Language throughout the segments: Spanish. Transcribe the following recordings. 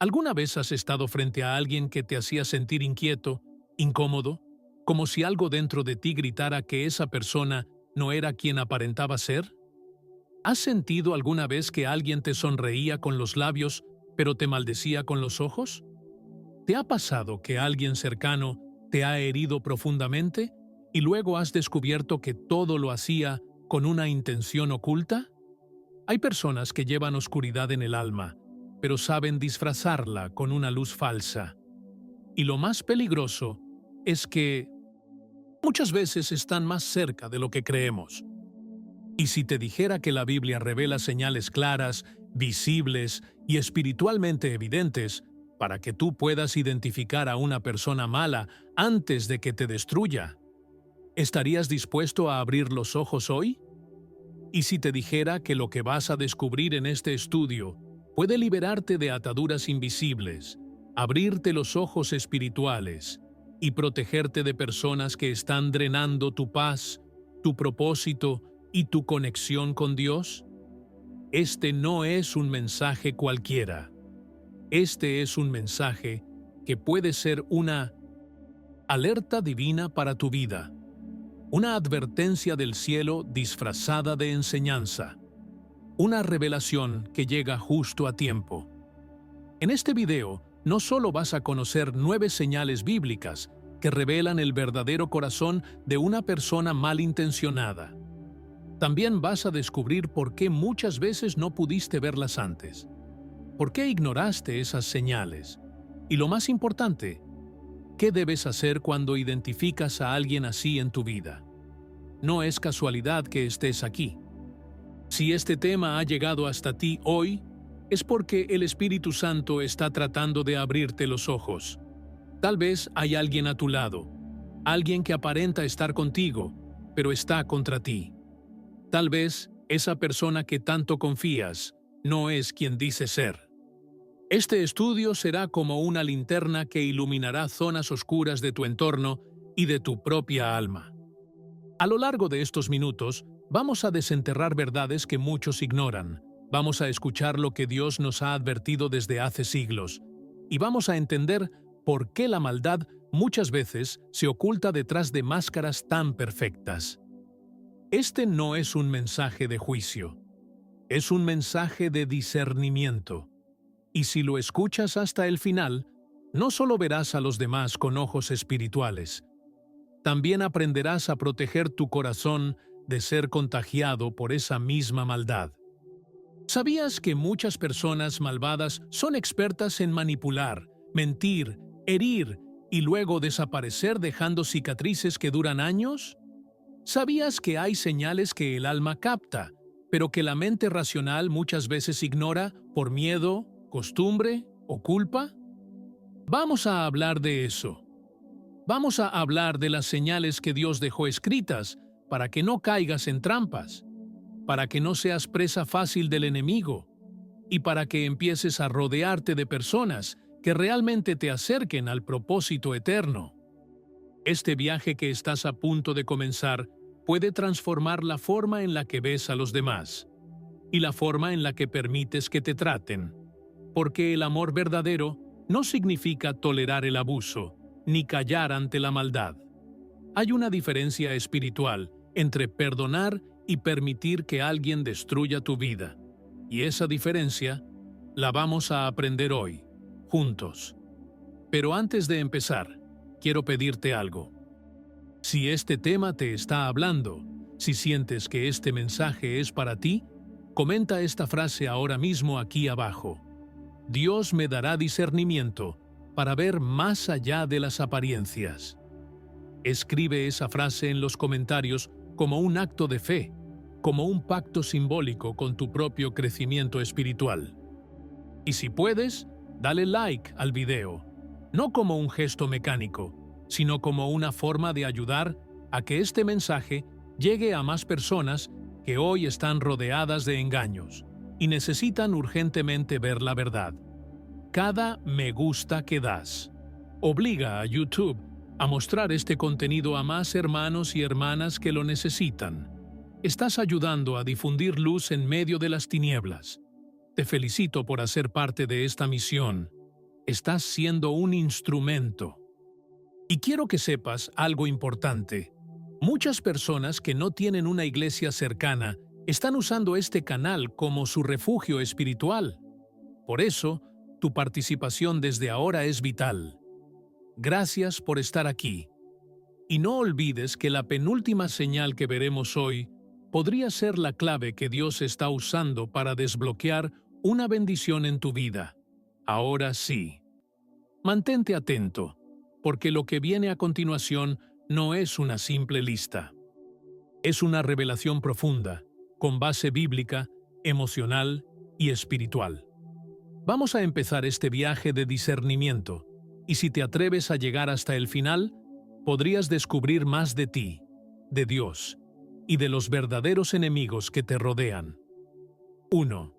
¿Alguna vez has estado frente a alguien que te hacía sentir inquieto, incómodo, como si algo dentro de ti gritara que esa persona no era quien aparentaba ser? ¿Has sentido alguna vez que alguien te sonreía con los labios, pero te maldecía con los ojos? ¿Te ha pasado que alguien cercano te ha herido profundamente y luego has descubierto que todo lo hacía con una intención oculta? Hay personas que llevan oscuridad en el alma, pero saben disfrazarla con una luz falsa. Y lo más peligroso es que muchas veces están más cerca de lo que creemos. Y si te dijera que la Biblia revela señales claras, visibles y espiritualmente evidentes para que tú puedas identificar a una persona mala antes de que te destruya, ¿estarías dispuesto a abrir los ojos hoy? Y si te dijera que lo que vas a descubrir en este estudio puede liberarte de ataduras invisibles, abrirte los ojos espirituales y protegerte de personas que están drenando tu paz, tu propósito y tu conexión con Dios? Este no es un mensaje cualquiera. Este es un mensaje que puede ser una alerta divina para tu vida, una advertencia del cielo disfrazada de enseñanza, una revelación que llega justo a tiempo. En este video no solo vas a conocer 9 señales bíblicas que revelan el verdadero corazón de una persona malintencionada. También vas a descubrir por qué muchas veces no pudiste verlas antes. ¿Por qué ignoraste esas señales? Y lo más importante, ¿qué debes hacer cuando identificas a alguien así en tu vida? No es casualidad que estés aquí. Si este tema ha llegado hasta ti hoy, es porque el Espíritu Santo está tratando de abrirte los ojos. Tal vez hay alguien a tu lado, alguien que aparenta estar contigo, pero está contra ti. Tal vez esa persona que tanto confías no es quien dice ser. Este estudio será como una linterna que iluminará zonas oscuras de tu entorno y de tu propia alma. A lo largo de estos minutos, vamos a desenterrar verdades que muchos ignoran. Vamos a escuchar lo que Dios nos ha advertido desde hace siglos. Y vamos a entender por qué la maldad muchas veces se oculta detrás de máscaras tan perfectas. Este no es un mensaje de juicio. Es un mensaje de discernimiento. Y si lo escuchas hasta el final, no solo verás a los demás con ojos espirituales, también aprenderás a proteger tu corazón de ser contagiado por esa misma maldad. ¿Sabías que muchas personas malvadas son expertas en manipular, mentir, herir y luego desaparecer dejando cicatrices que duran años? ¿Sabías que hay señales que el alma capta, pero que la mente racional muchas veces ignora por miedo, costumbre o culpa? Vamos a hablar de eso. Vamos a hablar de las señales que Dios dejó escritas para que no caigas en trampas, para que no seas presa fácil del enemigo y para que empieces a rodearte de personas que realmente te acerquen al propósito eterno. Este viaje que estás a punto de comenzar puede transformar la forma en la que ves a los demás y la forma en la que permites que te traten, porque el amor verdadero no significa tolerar el abuso ni callar ante la maldad. Hay una diferencia espiritual entre perdonar y permitir que alguien destruya tu vida, y esa diferencia la vamos a aprender hoy, juntos. Pero antes de empezar, quiero pedirte algo. Si este tema te está hablando, si sientes que este mensaje es para ti, comenta esta frase ahora mismo aquí abajo. Dios me dará discernimiento para ver más allá de las apariencias. Escribe esa frase en los comentarios como un acto de fe, como un pacto simbólico con tu propio crecimiento espiritual. Y si puedes, dale like al video, no como un gesto mecánico, sino como una forma de ayudar a que este mensaje llegue a más personas que hoy están rodeadas de engaños y necesitan urgentemente ver la verdad. Cada me gusta que das obliga a YouTube a mostrar este contenido a más hermanos y hermanas que lo necesitan. Estás ayudando a difundir luz en medio de las tinieblas. Te felicito por hacer parte de esta misión Estás siendo un instrumento. Y quiero que sepas algo importante. Muchas personas que no tienen una iglesia cercana están usando este canal como su refugio espiritual. Por eso, tu participación desde ahora es vital. Gracias por estar aquí. Y no olvides que la penúltima señal que veremos hoy podría ser la clave que Dios está usando para desbloquear una bendición en tu vida. Ahora sí. Mantente atento, porque lo que viene a continuación no es una simple lista. Es una revelación profunda, con base bíblica, emocional y espiritual. Vamos a empezar este viaje de discernimiento, y si te atreves a llegar hasta el final, podrías descubrir más de ti, de Dios y de los verdaderos enemigos que te rodean. 1.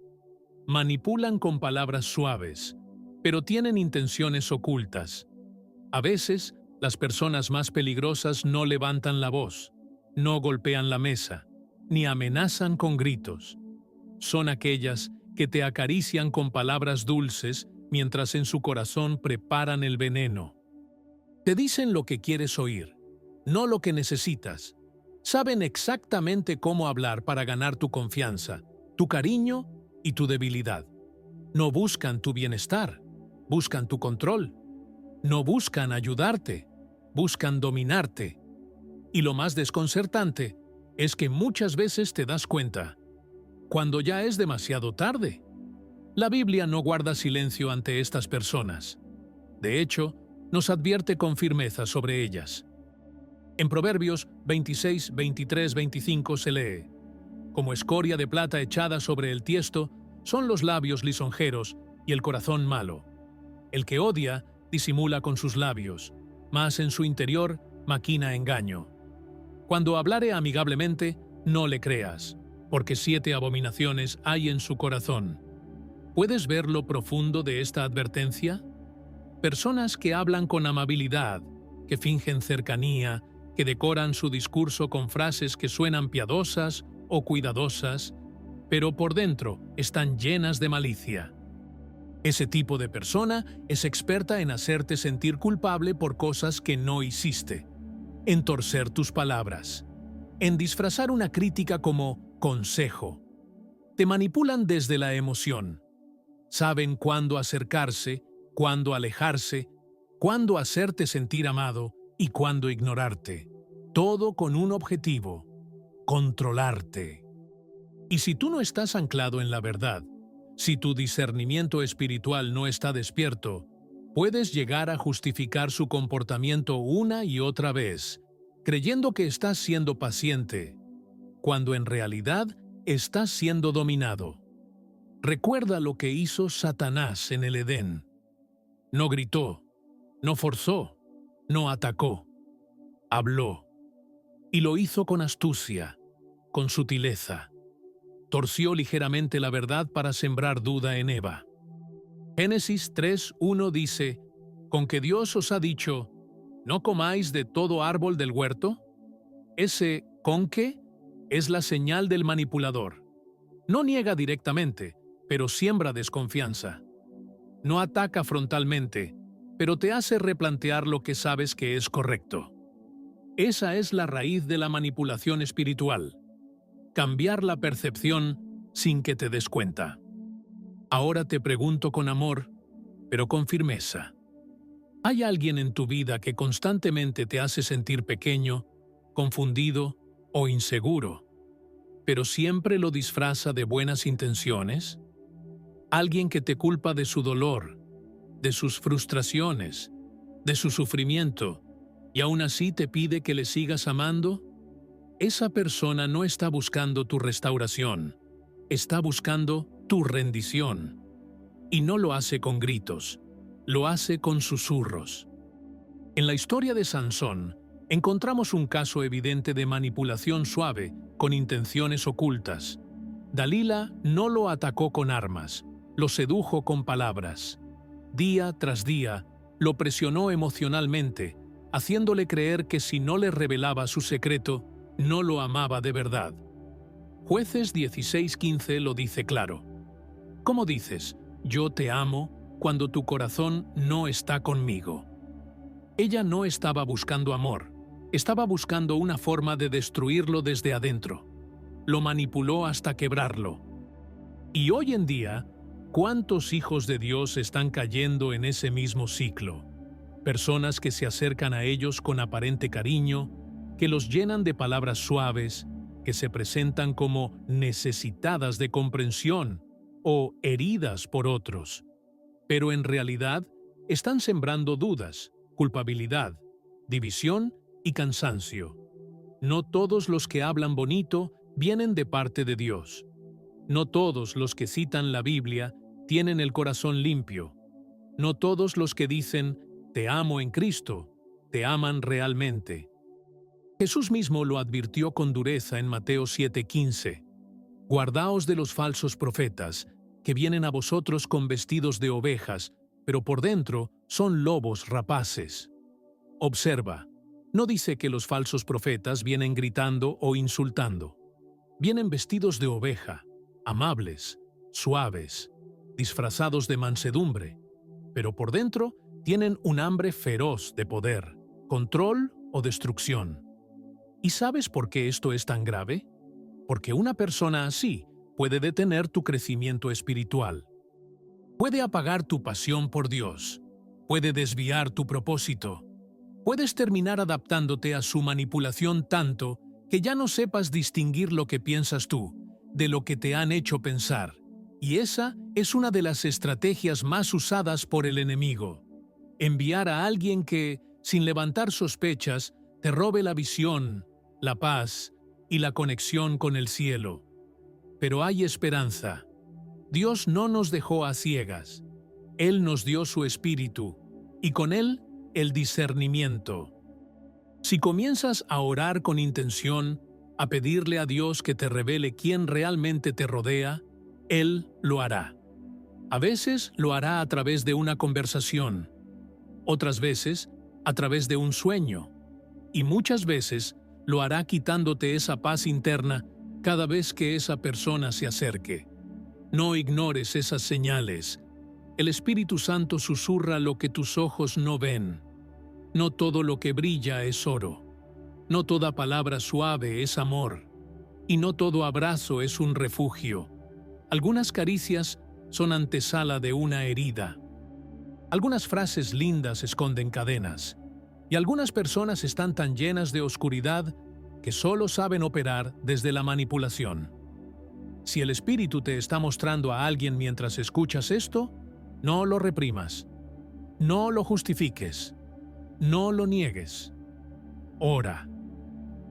Manipulan con palabras suaves, pero tienen intenciones ocultas. A veces, las personas más peligrosas no levantan la voz, no golpean la mesa, ni amenazan con gritos. Son aquellas que te acarician con palabras dulces mientras en su corazón preparan el veneno. Te dicen lo que quieres oír, no lo que necesitas. Saben exactamente cómo hablar para ganar tu confianza, tu cariño y tu debilidad. No buscan tu bienestar, buscan tu control. No buscan ayudarte, buscan dominarte. Y lo más desconcertante es que muchas veces te das cuenta, cuando ya es demasiado tarde. La Biblia no guarda silencio ante estas personas. De hecho, nos advierte con firmeza sobre ellas. En Proverbios 26, 23, 25 se lee: como escoria de plata echada sobre el tiesto, son los labios lisonjeros y el corazón malo. El que odia disimula con sus labios, mas en su interior maquina engaño. Cuando hablare amigablemente, no le creas, porque 7 abominaciones hay en su corazón. ¿Puedes ver lo profundo de esta advertencia? Personas que hablan con amabilidad, que fingen cercanía, que decoran su discurso con frases que suenan piadosas o cuidadosas, pero por dentro están llenas de malicia. Ese tipo de persona es experta en hacerte sentir culpable por cosas que no hiciste, en torcer tus palabras, en disfrazar una crítica como consejo. Te manipulan desde la emoción. Saben cuándo acercarse, cuándo alejarse, cuándo hacerte sentir amado y cuándo ignorarte. Todo con un objetivo: controlarte. Y si tú no estás anclado en la verdad, si tu discernimiento espiritual no está despierto, puedes llegar a justificar su comportamiento una y otra vez, creyendo que estás siendo paciente, cuando en realidad estás siendo dominado. Recuerda lo que hizo Satanás en el Edén. No gritó, no forzó, no atacó. Habló. Y lo hizo con astucia, con sutileza. Torció ligeramente la verdad para sembrar duda en Eva. Génesis 3:1 dice: ¿con que Dios os ha dicho, no comáis de todo árbol del huerto? Ese ¿con qué? Es la señal del manipulador. No niega directamente, pero siembra desconfianza. No ataca frontalmente, pero te hace replantear lo que sabes que es correcto. Esa es la raíz de la manipulación espiritual. Cambiar la percepción sin que te des cuenta. Ahora te pregunto con amor, pero con firmeza. ¿Hay alguien en tu vida que constantemente te hace sentir pequeño, confundido o inseguro, pero siempre lo disfraza de buenas intenciones? ¿Alguien que te culpa de su dolor, de sus frustraciones, de su sufrimiento, y aún así te pide que le sigas amando? Esa persona no está buscando tu restauración, está buscando tu rendición. Y no lo hace con gritos, lo hace con susurros. En la historia de Sansón, encontramos un caso evidente de manipulación suave con intenciones ocultas. Dalila no lo atacó con armas, lo sedujo con palabras. Día tras día, lo presionó emocionalmente, haciéndole creer que si no le revelaba su secreto, no lo amaba de verdad. Jueces 16:15 lo dice claro. ¿Cómo dices, yo te amo, cuando tu corazón no está conmigo. Ella no estaba buscando amor, estaba buscando una forma de destruirlo desde adentro. Lo manipuló hasta quebrarlo. Y hoy en día, ¿cuántos hijos de Dios están cayendo en ese mismo ciclo? Personas que se acercan a ellos con aparente cariño, que los llenan de palabras suaves, que se presentan como necesitadas de comprensión o heridas por otros. Pero en realidad están sembrando dudas, culpabilidad, división y cansancio. No todos los que hablan bonito vienen de parte de Dios. No todos los que citan la Biblia tienen el corazón limpio. No todos los que dicen, te amo en Cristo, te aman realmente. Jesús mismo lo advirtió con dureza en Mateo 7:15. Guardaos de los falsos profetas, que vienen a vosotros con vestidos de ovejas, pero por dentro son lobos rapaces. Observa, no dice que los falsos profetas vienen gritando o insultando. Vienen vestidos de oveja, amables, suaves, disfrazados de mansedumbre, pero por dentro tienen un hambre feroz de poder, control o destrucción. ¿Y sabes por qué esto es tan grave? Porque una persona así puede detener tu crecimiento espiritual. Puede apagar tu pasión por Dios. Puede desviar tu propósito. Puedes terminar adaptándote a su manipulación tanto que ya no sepas distinguir lo que piensas tú de lo que te han hecho pensar. Y esa es una de las estrategias más usadas por el enemigo. Enviar a alguien que, sin levantar sospechas, te robe la visión, la paz y la conexión con el cielo. Pero hay esperanza. Dios no nos dejó a ciegas. Él nos dio su espíritu, y con él el discernimiento. Si comienzas a orar con intención, a pedirle a Dios que te revele quién realmente te rodea, Él lo hará. A veces lo hará a través de una conversación, otras veces a través de un sueño, y muchas veces lo hará quitándote esa paz interna cada vez que esa persona se acerque. No ignores esas señales. El Espíritu Santo susurra lo que tus ojos no ven. No todo lo que brilla es oro. No toda palabra suave es amor. Y no todo abrazo es un refugio. Algunas caricias son antesala de una herida. Algunas frases lindas esconden cadenas. Y algunas personas están tan llenas de oscuridad que solo saben operar desde la manipulación. Si el Espíritu te está mostrando a alguien mientras escuchas esto, no lo reprimas. No lo justifiques. No lo niegues. Ora.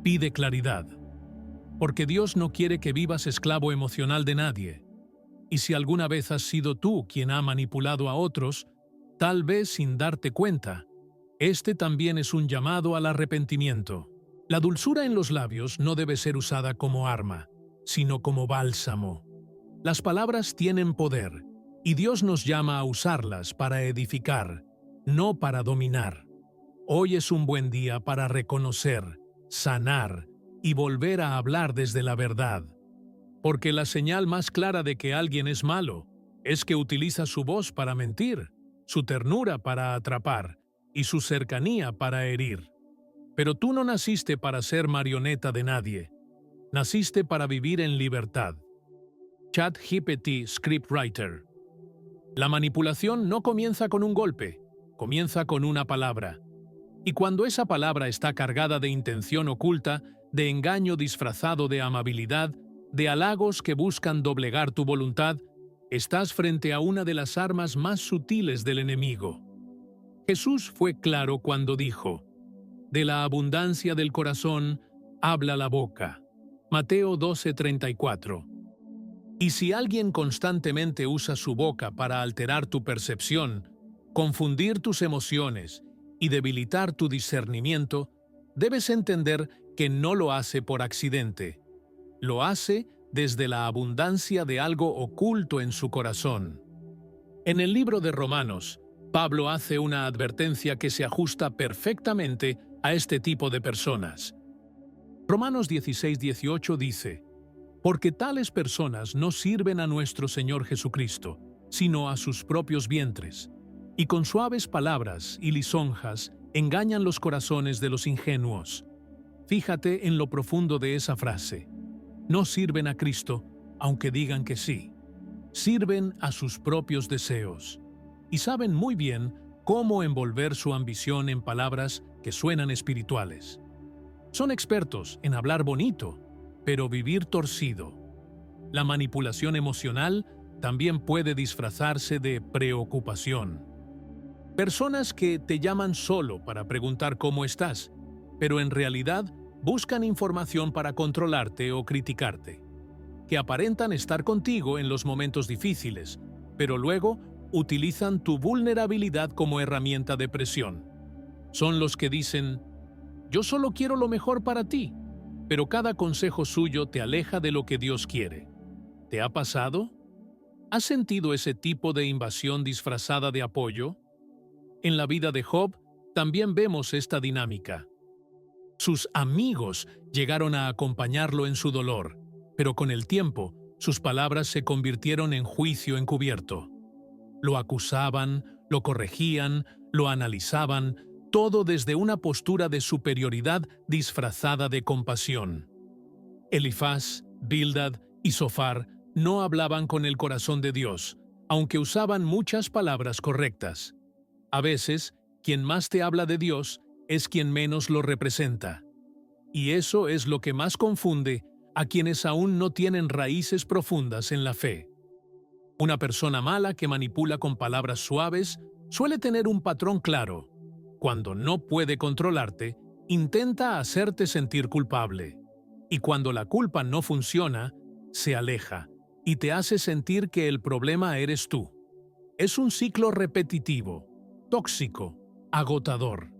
Pide claridad. Porque Dios no quiere que vivas esclavo emocional de nadie. Y si alguna vez has sido tú quien ha manipulado a otros, tal vez sin darte cuenta, este también es un llamado al arrepentimiento. La dulzura en los labios no debe ser usada como arma, sino como bálsamo. Las palabras tienen poder, y Dios nos llama a usarlas para edificar, no para dominar. Hoy es un buen día para reconocer, sanar y volver a hablar desde la verdad. Porque la señal más clara de que alguien es malo es que utiliza su voz para mentir, su ternura para atrapar y su cercanía para herir. Pero tú no naciste para ser marioneta de nadie. Naciste para vivir en libertad. ChatGPT Scriptwriter. La manipulación no comienza con un golpe, comienza con una palabra. Y cuando esa palabra está cargada de intención oculta, de engaño disfrazado de amabilidad, de halagos que buscan doblegar tu voluntad, estás frente a una de las armas más sutiles del enemigo. Jesús fue claro cuando dijo: de la abundancia del corazón habla la boca. Mateo 12:34. Y si alguien constantemente usa su boca para alterar tu percepción, confundir tus emociones y debilitar tu discernimiento, debes entender que no lo hace por accidente. Lo hace desde la abundancia de algo oculto en su corazón. En el libro de Romanos, Pablo hace una advertencia que se ajusta perfectamente a este tipo de personas. Romanos 16:18 dice: porque tales personas no sirven a nuestro Señor Jesucristo, sino a sus propios vientres, y con suaves palabras y lisonjas engañan los corazones de los ingenuos. Fíjate en lo profundo de esa frase. No sirven a Cristo, aunque digan que sí. Sirven a sus propios deseos, y saben muy bien cómo envolver su ambición en palabras que suenan espirituales. Son expertos en hablar bonito, pero vivir torcido. La manipulación emocional también puede disfrazarse de preocupación. Personas que te llaman solo para preguntar cómo estás, pero en realidad buscan información para controlarte o criticarte. Que aparentan estar contigo en los momentos difíciles, pero luego utilizan tu vulnerabilidad como herramienta de presión. Son los que dicen: yo solo quiero lo mejor para ti, pero cada consejo suyo te aleja de lo que Dios quiere. ¿Te ha pasado? ¿Has sentido ese tipo de invasión disfrazada de apoyo? En la vida de Job también vemos esta dinámica. Sus amigos llegaron a acompañarlo en su dolor, pero con el tiempo sus palabras se convirtieron en juicio encubierto. Lo acusaban, lo corregían, lo analizaban, todo desde una postura de superioridad disfrazada de compasión. Elifaz, Bildad y Zofar no hablaban con el corazón de Dios, aunque usaban muchas palabras correctas. A veces, quien más te habla de Dios es quien menos lo representa. Y eso es lo que más confunde a quienes aún no tienen raíces profundas en la fe. Una persona mala que manipula con palabras suaves suele tener un patrón claro. Cuando no puede controlarte, intenta hacerte sentir culpable. Y cuando la culpa no funciona, se aleja y te hace sentir que el problema eres tú. Es un ciclo repetitivo, tóxico, agotador.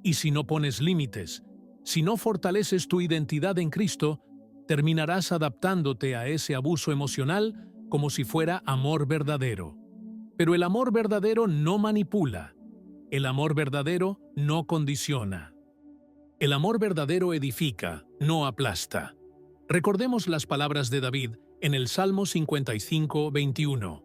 Y si no pones límites, si no fortaleces tu identidad en Cristo, terminarás adaptándote a ese abuso emocional como si fuera amor verdadero. Pero el amor verdadero no manipula. El amor verdadero no condiciona. El amor verdadero edifica, no aplasta. Recordemos las palabras de David en el Salmo 55, 21.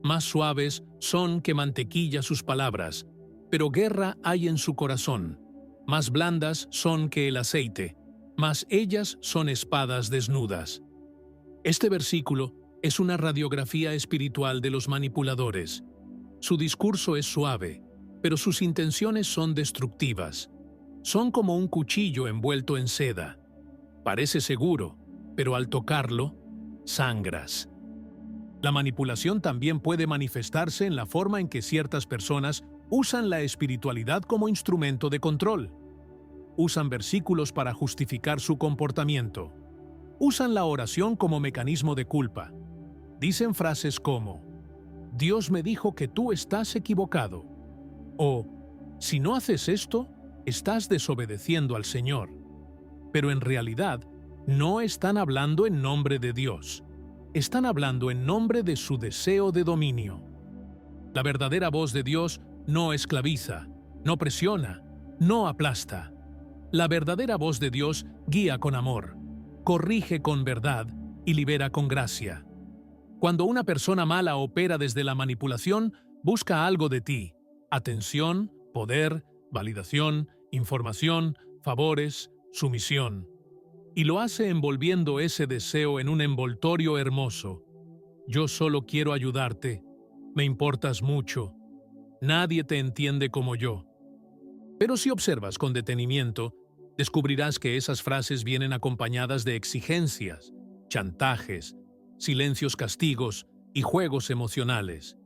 Más suaves son que mantequilla sus palabras, pero guerra hay en su corazón. Más blandas son que el aceite, mas ellas son espadas desnudas. Este versículo es una radiografía espiritual de los manipuladores. Su discurso es suave, pero sus intenciones son destructivas. Son como un cuchillo envuelto en seda. Parece seguro, pero al tocarlo, sangras. La manipulación también puede manifestarse en la forma en que ciertas personas usan la espiritualidad como instrumento de control. Usan versículos para justificar su comportamiento. Usan la oración como mecanismo de culpa. Dicen frases como: Dios me dijo que tú estás equivocado. O, si no haces esto, estás desobedeciendo al Señor. Pero en realidad, no están hablando en nombre de Dios. Están hablando en nombre de su deseo de dominio. La verdadera voz de Dios no esclaviza, no presiona, no aplasta. La verdadera voz de Dios guía con amor, corrige con verdad y libera con gracia. Cuando una persona mala opera desde la manipulación, busca algo de ti: atención, poder, validación, información, favores, sumisión. Y lo hace envolviendo ese deseo en un envoltorio hermoso. Yo solo quiero ayudarte. Me importas mucho. Nadie te entiende como yo. Pero si observas con detenimiento, descubrirás que esas frases vienen acompañadas de exigencias, chantajes, silencios castigos y juegos emocionales.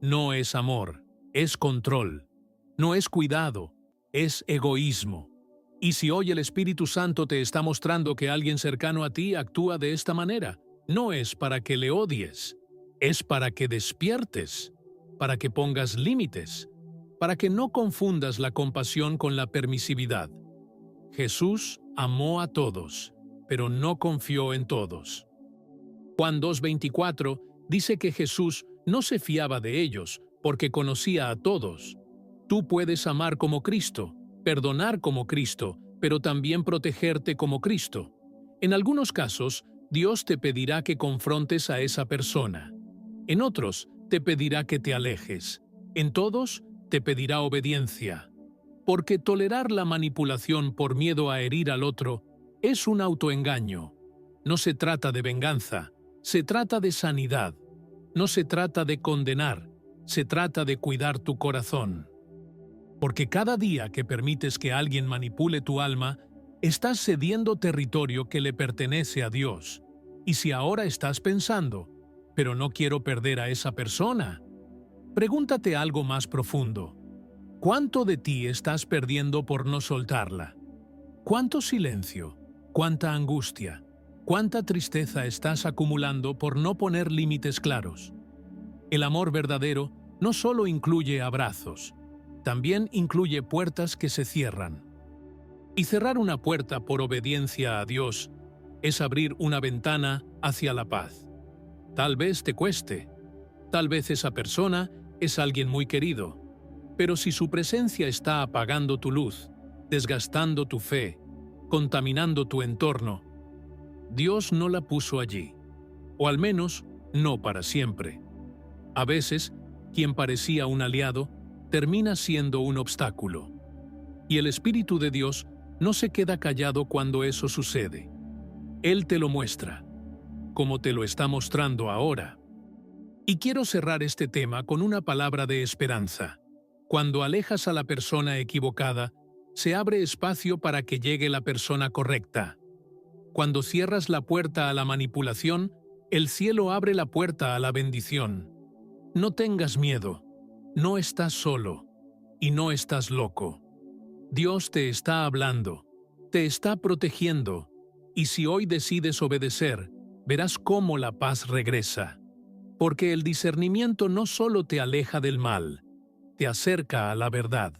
No es amor, es control. No es cuidado, es egoísmo. Y si hoy el Espíritu Santo te está mostrando que alguien cercano a ti actúa de esta manera, no es para que le odies, es para que despiertes, para que pongas límites, para que no confundas la compasión con la permisividad. Jesús amó a todos, pero no confió en todos. Juan 2:24 dice que Jesús no se fiaba de ellos porque conocía a todos. Tú puedes amar como Cristo, perdonar como Cristo, pero también protegerte como Cristo. En algunos casos, Dios te pedirá que confrontes a esa persona. En otros, te pedirá que te alejes. En todos te pedirá obediencia. Porque tolerar la manipulación por miedo a herir al otro es un autoengaño. No se trata de venganza, se trata de sanidad. No se trata de condenar, se trata de cuidar tu corazón. Porque cada día que permites que alguien manipule tu alma, estás cediendo territorio que le pertenece a Dios. Y si ahora estás pensando, pero no quiero perder a esa persona, pregúntate algo más profundo. ¿Cuánto de ti estás perdiendo por no soltarla? ¿Cuánto silencio? ¿Cuánta angustia? ¿Cuánta tristeza estás acumulando por no poner límites claros? El amor verdadero no solo incluye abrazos, también incluye puertas que se cierran. Y cerrar una puerta por obediencia a Dios es abrir una ventana hacia la paz. Tal vez te cueste, tal vez esa persona es alguien muy querido, pero si su presencia está apagando tu luz, desgastando tu fe, contaminando tu entorno, Dios no la puso allí, o al menos no para siempre. A veces, quien parecía un aliado termina siendo un obstáculo. Y el Espíritu de Dios no se queda callado cuando eso sucede. Él te lo muestra, como te lo está mostrando ahora. Y quiero cerrar este tema con una palabra de esperanza. Cuando alejas a la persona equivocada, se abre espacio para que llegue la persona correcta. Cuando cierras la puerta a la manipulación, el cielo abre la puerta a la bendición. No tengas miedo, no estás solo y no estás loco. Dios te está hablando, te está protegiendo, y si hoy decides obedecer, verás cómo la paz regresa. Porque el discernimiento no solo te aleja del mal, te acerca a la verdad.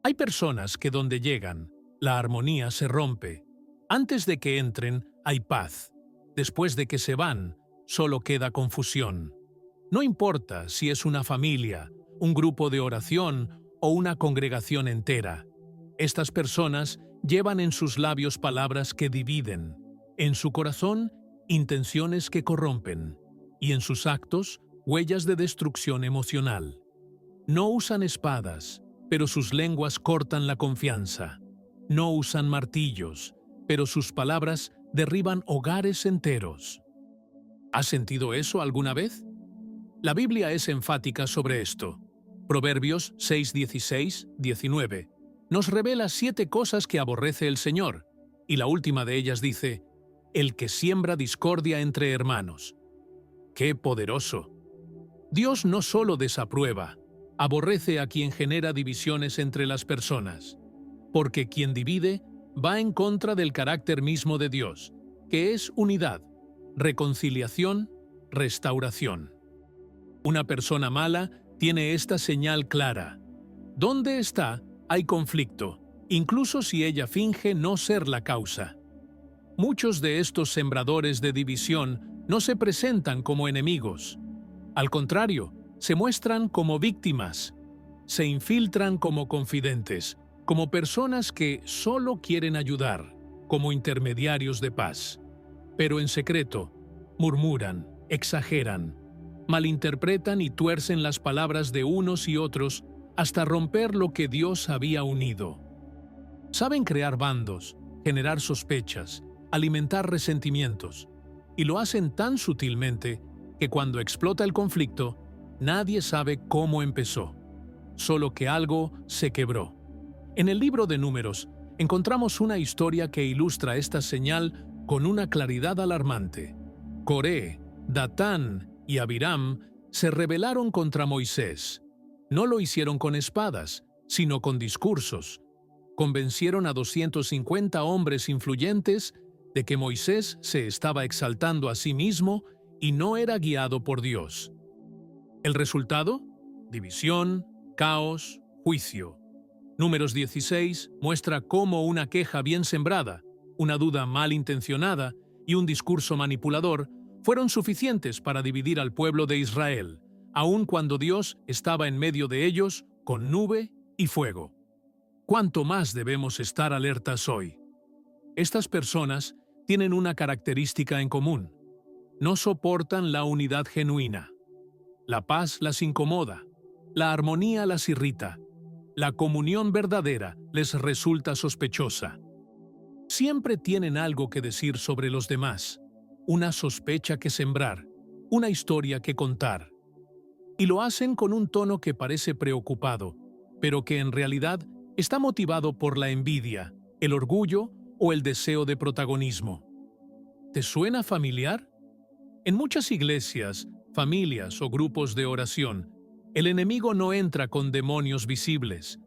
Hay personas que donde llegan, la armonía se rompe. Antes de que entren, hay paz. Después de que se van, solo queda confusión. No importa si es una familia, un grupo de oración o una congregación entera. Estas personas llevan en sus labios palabras que dividen, en su corazón intenciones que corrompen, y en sus actos huellas de destrucción emocional. No usan espadas, pero sus lenguas cortan la confianza. No usan martillos, pero sus palabras derriban hogares enteros. ¿Has sentido eso alguna vez? La Biblia es enfática sobre esto. Proverbios 6, 16, 19. Nos revela 7 cosas que aborrece el Señor, y la última de ellas dice, el que siembra discordia entre hermanos. ¡Qué poderoso! Dios no solo desaprueba, aborrece a quien genera divisiones entre las personas, porque quien divide va en contra del carácter mismo de Dios, que es unidad, reconciliación, restauración. Una persona mala tiene esta señal clara. ¿Dónde está? Hay conflicto, incluso si ella finge no ser la causa. Muchos de estos sembradores de división no se presentan como enemigos. Al contrario, se muestran como víctimas. Se infiltran como confidentes, como personas que solo quieren ayudar, como intermediarios de paz. Pero en secreto, murmuran, exageran, malinterpretan y tuercen las palabras de unos y otros hasta romper lo que Dios había unido. Saben crear bandos, generar sospechas, alimentar resentimientos, y lo hacen tan sutilmente que cuando explota el conflicto, nadie sabe cómo empezó, solo que algo se quebró. En el libro de Números encontramos una historia que ilustra esta señal con una claridad alarmante. Coré, Datán y Abiram se rebelaron contra Moisés. No lo hicieron con espadas, sino con discursos. Convencieron a 250 hombres influyentes de que Moisés se estaba exaltando a sí mismo y no era guiado por Dios. ¿El resultado? División, caos, juicio. Números 16 muestra cómo una queja bien sembrada, una duda malintencionada y un discurso manipulador fueron suficientes para dividir al pueblo de Israel, aun cuando Dios estaba en medio de ellos con nube y fuego. ¿Cuánto más debemos estar alertas hoy? Estas personas tienen una característica en común. No soportan la unidad genuina. La paz las incomoda, la armonía las irrita, la comunión verdadera les resulta sospechosa. Siempre tienen algo que decir sobre los demás, una sospecha que sembrar, una historia que contar. Y lo hacen con un tono que parece preocupado, pero que en realidad está motivado por la envidia, el orgullo o el deseo de protagonismo. ¿Te suena familiar? En muchas iglesias, familias o grupos de oración, el enemigo no entra con demonios visibles,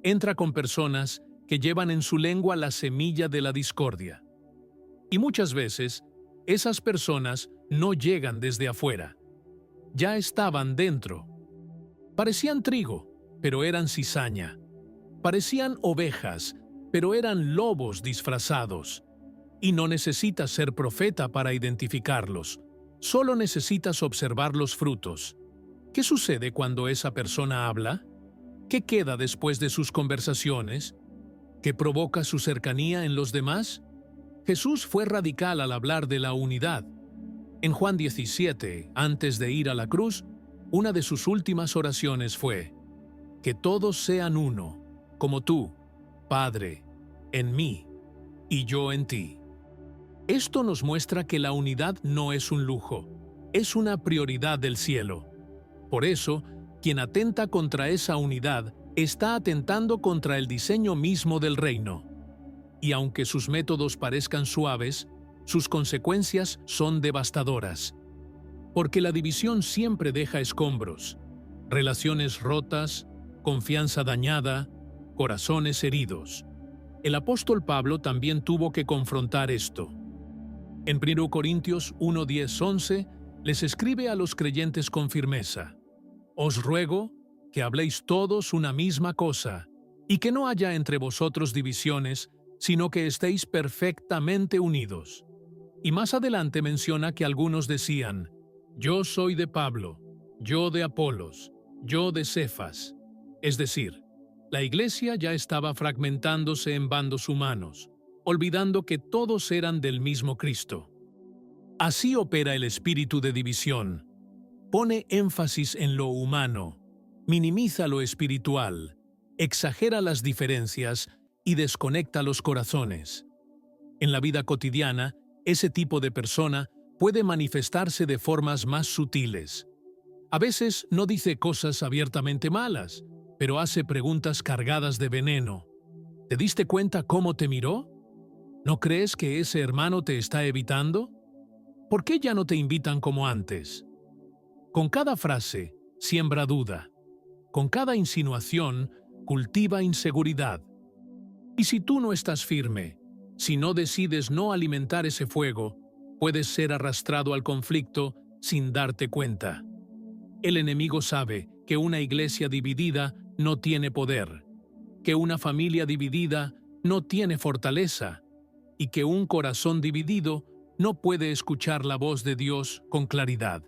entra con personas que llevan en su lengua la semilla de la discordia. Y muchas veces, esas personas no llegan desde afuera. Ya estaban dentro. Parecían trigo, pero eran cizaña. Parecían ovejas, pero eran lobos disfrazados. Y no necesitas ser profeta para identificarlos. Solo necesitas observar los frutos. ¿Qué sucede cuando esa persona habla? ¿Qué queda después de sus conversaciones? ¿Qué provoca su cercanía en los demás? Jesús fue radical al hablar de la unidad. En Juan 17, antes de ir a la cruz, una de sus últimas oraciones fue: que todos sean uno, como tú, Padre, en mí y yo en ti. Esto nos muestra que la unidad no es un lujo, es una prioridad del cielo. Por eso, quien atenta contra esa unidad está atentando contra el diseño mismo del reino. Y aunque sus métodos parezcan suaves, sus consecuencias son devastadoras. Porque la división siempre deja escombros, relaciones rotas, confianza dañada, corazones heridos. El apóstol Pablo también tuvo que confrontar esto. En 1 Corintios 1, 10, 11, les escribe a los creyentes con firmeza: os ruego que habléis todos una misma cosa, y que no haya entre vosotros divisiones, sino que estéis perfectamente unidos. Y más adelante menciona que algunos decían: yo soy de Pablo, yo de Apolos, yo de Cefas. Es decir, la iglesia ya estaba fragmentándose en bandos humanos, olvidando que todos eran del mismo Cristo. Así opera el espíritu de división. Pone énfasis en lo humano, minimiza lo espiritual, exagera las diferencias y desconecta los corazones. En la vida cotidiana, ese tipo de persona puede manifestarse de formas más sutiles. A veces no dice cosas abiertamente malas, pero hace preguntas cargadas de veneno. ¿Te diste cuenta cómo te miró? ¿No crees que ese hermano te está evitando? ¿Por qué ya no te invitan como antes? Con cada frase, siembra duda. Con cada insinuación, cultiva inseguridad. Y si tú no estás firme, si no decides no alimentar ese fuego, puedes ser arrastrado al conflicto sin darte cuenta. El enemigo sabe que una iglesia dividida no tiene poder, que una familia dividida no tiene fortaleza y que un corazón dividido no puede escuchar la voz de Dios con claridad.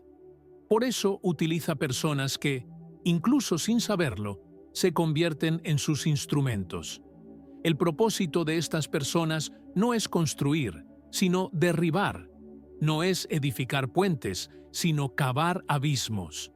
Por eso utiliza personas que, incluso sin saberlo, se convierten en sus instrumentos. El propósito de estas personas no es construir, sino derribar. No es edificar puentes, sino cavar abismos.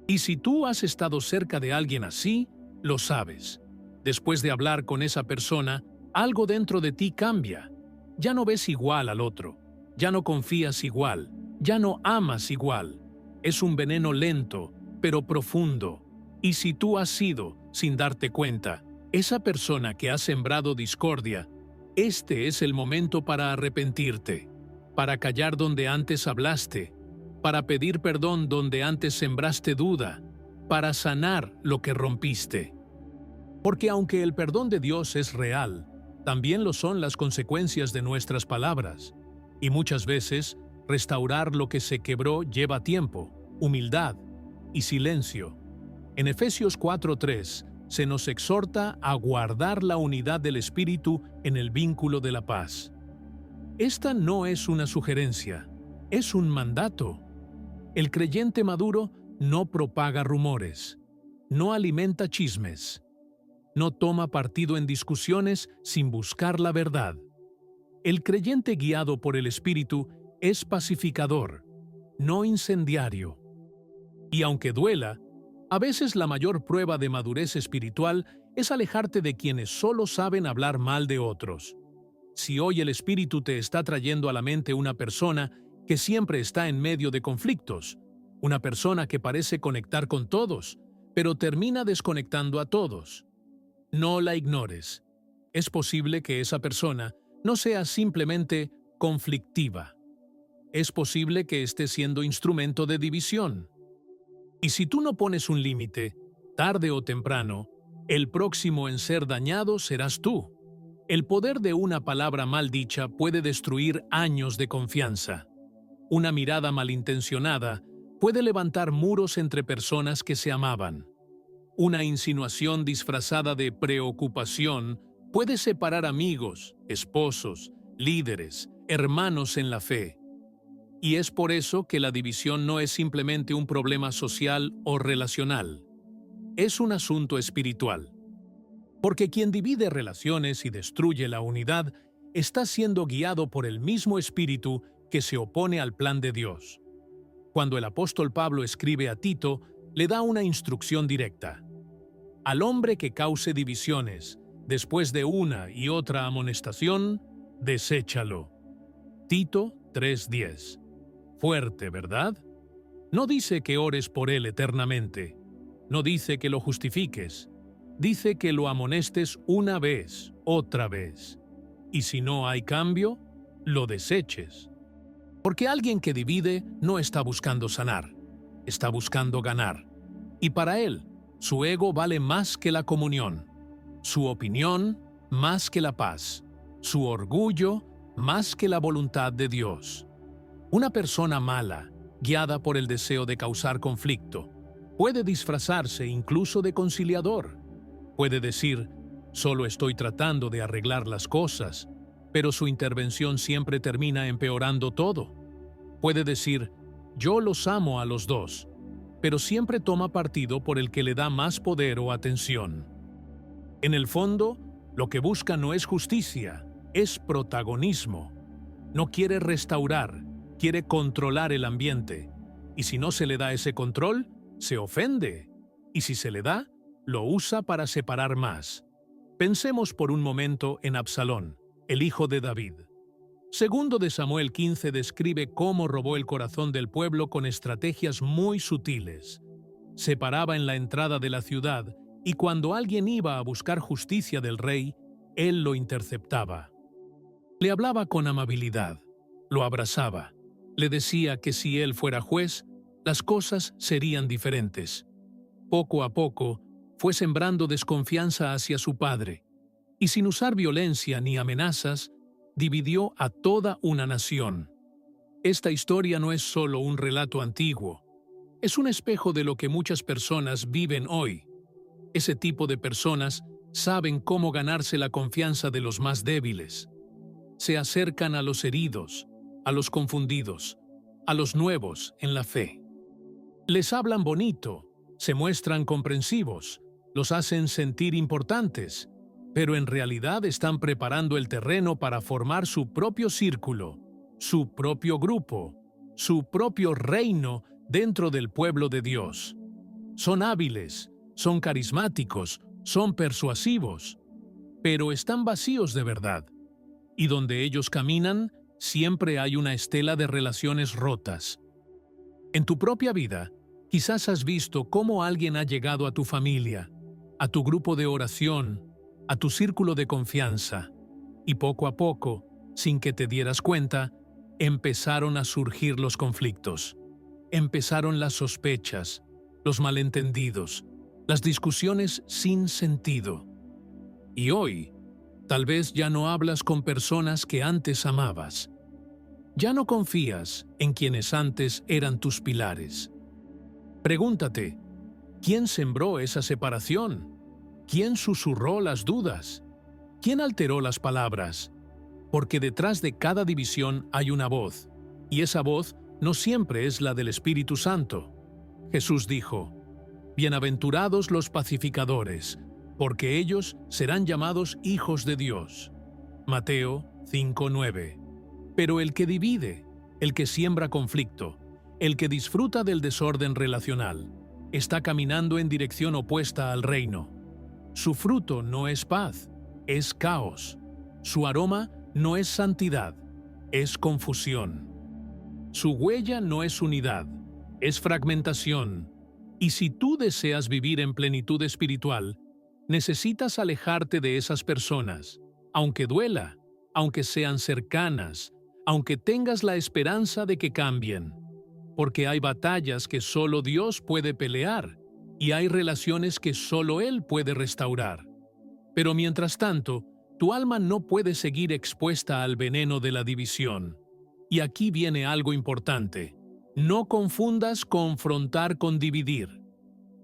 Y si tú has estado cerca de alguien así, lo sabes. Después de hablar con esa persona, algo dentro de ti cambia. Ya no ves igual al otro, ya no confías igual, ya no amas igual. Es un veneno lento, pero profundo. Y si tú has sido, sin darte cuenta, esa persona que ha sembrado discordia, este es el momento para arrepentirte, para callar donde antes hablaste, para pedir perdón donde antes sembraste duda, para sanar lo que rompiste. Porque aunque el perdón de Dios es real, también lo son las consecuencias de nuestras palabras. Y muchas veces, restaurar lo que se quebró lleva tiempo, humildad y silencio. En Efesios 4:3 se nos exhorta a guardar la unidad del Espíritu en el vínculo de la paz. Esta no es una sugerencia, es un mandato. El creyente maduro no propaga rumores, no alimenta chismes, no toma partido en discusiones sin buscar la verdad. El creyente guiado por el Espíritu es pacificador, no incendiario. Y aunque duela, a veces la mayor prueba de madurez espiritual es alejarte de quienes solo saben hablar mal de otros. Si hoy el Espíritu te está trayendo a la mente una persona que siempre está en medio de conflictos, una persona que parece conectar con todos, pero termina desconectando a todos, no la ignores. Es posible que esa persona no sea simplemente conflictiva. Es posible que esté siendo instrumento de división. Y si tú no pones un límite, tarde o temprano, el próximo en ser dañado serás tú. El poder de una palabra mal dicha puede destruir años de confianza. Una mirada malintencionada puede levantar muros entre personas que se amaban. Una insinuación disfrazada de preocupación puede separar amigos, esposos, líderes, hermanos en la fe. Y es por eso que la división no es simplemente un problema social o relacional. Es un asunto espiritual. Porque quien divide relaciones y destruye la unidad está siendo guiado por el mismo espíritu que se opone al plan de Dios. Cuando el apóstol Pablo escribe a Tito, le da una instrucción directa. Al hombre que cause divisiones, después de una y otra amonestación, deséchalo. Tito 3:10. Fuerte, ¿verdad? No dice que ores por él eternamente. No dice que lo justifiques. Dice que lo amonestes una vez, otra vez. Y si no hay cambio, lo deseches. Porque alguien que divide no está buscando sanar, está buscando ganar. Y para él, su ego vale más que la comunión, su opinión más que la paz, su orgullo más que la voluntad de Dios. Una persona mala, guiada por el deseo de causar conflicto, puede disfrazarse incluso de conciliador. Puede decir, solo estoy tratando de arreglar las cosas, pero su intervención siempre termina empeorando todo. Puede decir, yo los amo a los dos, pero siempre toma partido por el que le da más poder o atención. En el fondo, lo que busca no es justicia, es protagonismo. No quiere restaurar, quiere controlar el ambiente. Y si no se le da ese control, se ofende. Y si se le da, lo usa para separar más. Pensemos por un momento en Absalón, el hijo de David. Segundo de Samuel 15 describe cómo robó el corazón del pueblo con estrategias muy sutiles. Se paraba en la entrada de la ciudad y cuando alguien iba a buscar justicia del rey, él lo interceptaba. Le hablaba con amabilidad, lo abrazaba, le decía que si él fuera juez, las cosas serían diferentes. Poco a poco, fue sembrando desconfianza hacia su padre, y sin usar violencia ni amenazas, dividió a toda una nación. Esta historia no es solo un relato antiguo, es un espejo de lo que muchas personas viven hoy. Ese tipo de personas saben cómo ganarse la confianza de los más débiles. Se acercan a los heridos, a los confundidos, a los nuevos en la fe. Les hablan bonito, se muestran comprensivos, los hacen sentir importantes, pero en realidad están preparando el terreno para formar su propio círculo, su propio grupo, su propio reino dentro del pueblo de Dios. Son hábiles, son carismáticos, son persuasivos, pero están vacíos de verdad. Y donde ellos caminan, siempre hay una estela de relaciones rotas. En tu propia vida, quizás has visto cómo alguien ha llegado a tu familia, a tu grupo de oración, a tu círculo de confianza, y poco a poco, sin que te dieras cuenta, empezaron a surgir los conflictos. Empezaron las sospechas, los malentendidos, las discusiones sin sentido. Y hoy, tal vez ya no hablas con personas que antes amabas. Ya no confías en quienes antes eran tus pilares. Pregúntate, ¿quién sembró esa separación? ¿Quién susurró las dudas? ¿Quién alteró las palabras? Porque detrás de cada división hay una voz, y esa voz no siempre es la del Espíritu Santo. Jesús dijo, «Bienaventurados los pacificadores, porque ellos serán llamados hijos de Dios». Mateo 5:9. Pero el que divide, el que siembra conflicto, El que disfruta del desorden relacional está caminando en dirección opuesta al reino. Su fruto no es paz, es caos. Su aroma no es santidad, es confusión. Su huella no es unidad, es fragmentación. Y si tú deseas vivir en plenitud espiritual, necesitas alejarte de esas personas, aunque duela, aunque sean cercanas, aunque tengas la esperanza de que cambien. Porque hay batallas que solo Dios puede pelear y hay relaciones que solo Él puede restaurar. Pero mientras tanto, tu alma no puede seguir expuesta al veneno de la división. Y aquí viene algo importante. No confundas confrontar con dividir.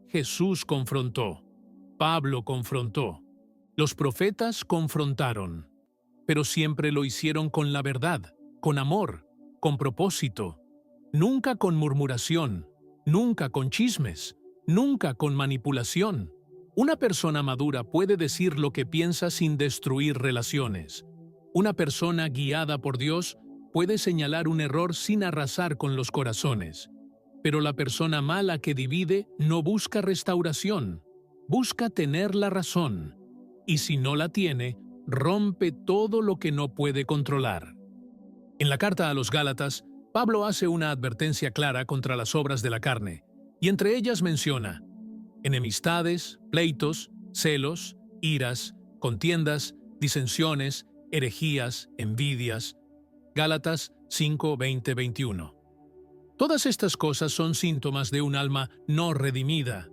Jesús confrontó. Pablo confrontó. Los profetas confrontaron. Pero siempre lo hicieron con la verdad, con amor, con propósito. Nunca con murmuración, nunca con chismes, nunca con manipulación. Una persona madura puede decir lo que piensa sin destruir relaciones. Una persona guiada por Dios puede señalar un error sin arrasar con los corazones. Pero la persona mala que divide no busca restauración, busca tener la razón. Y si no la tiene, rompe todo lo que no puede controlar. En la carta a los Gálatas, Pablo hace una advertencia clara contra las obras de la carne, y entre ellas menciona enemistades, pleitos, celos, iras, contiendas, disensiones, herejías, envidias. Gálatas 5, 20, 21. Todas estas cosas son síntomas de un alma no redimida,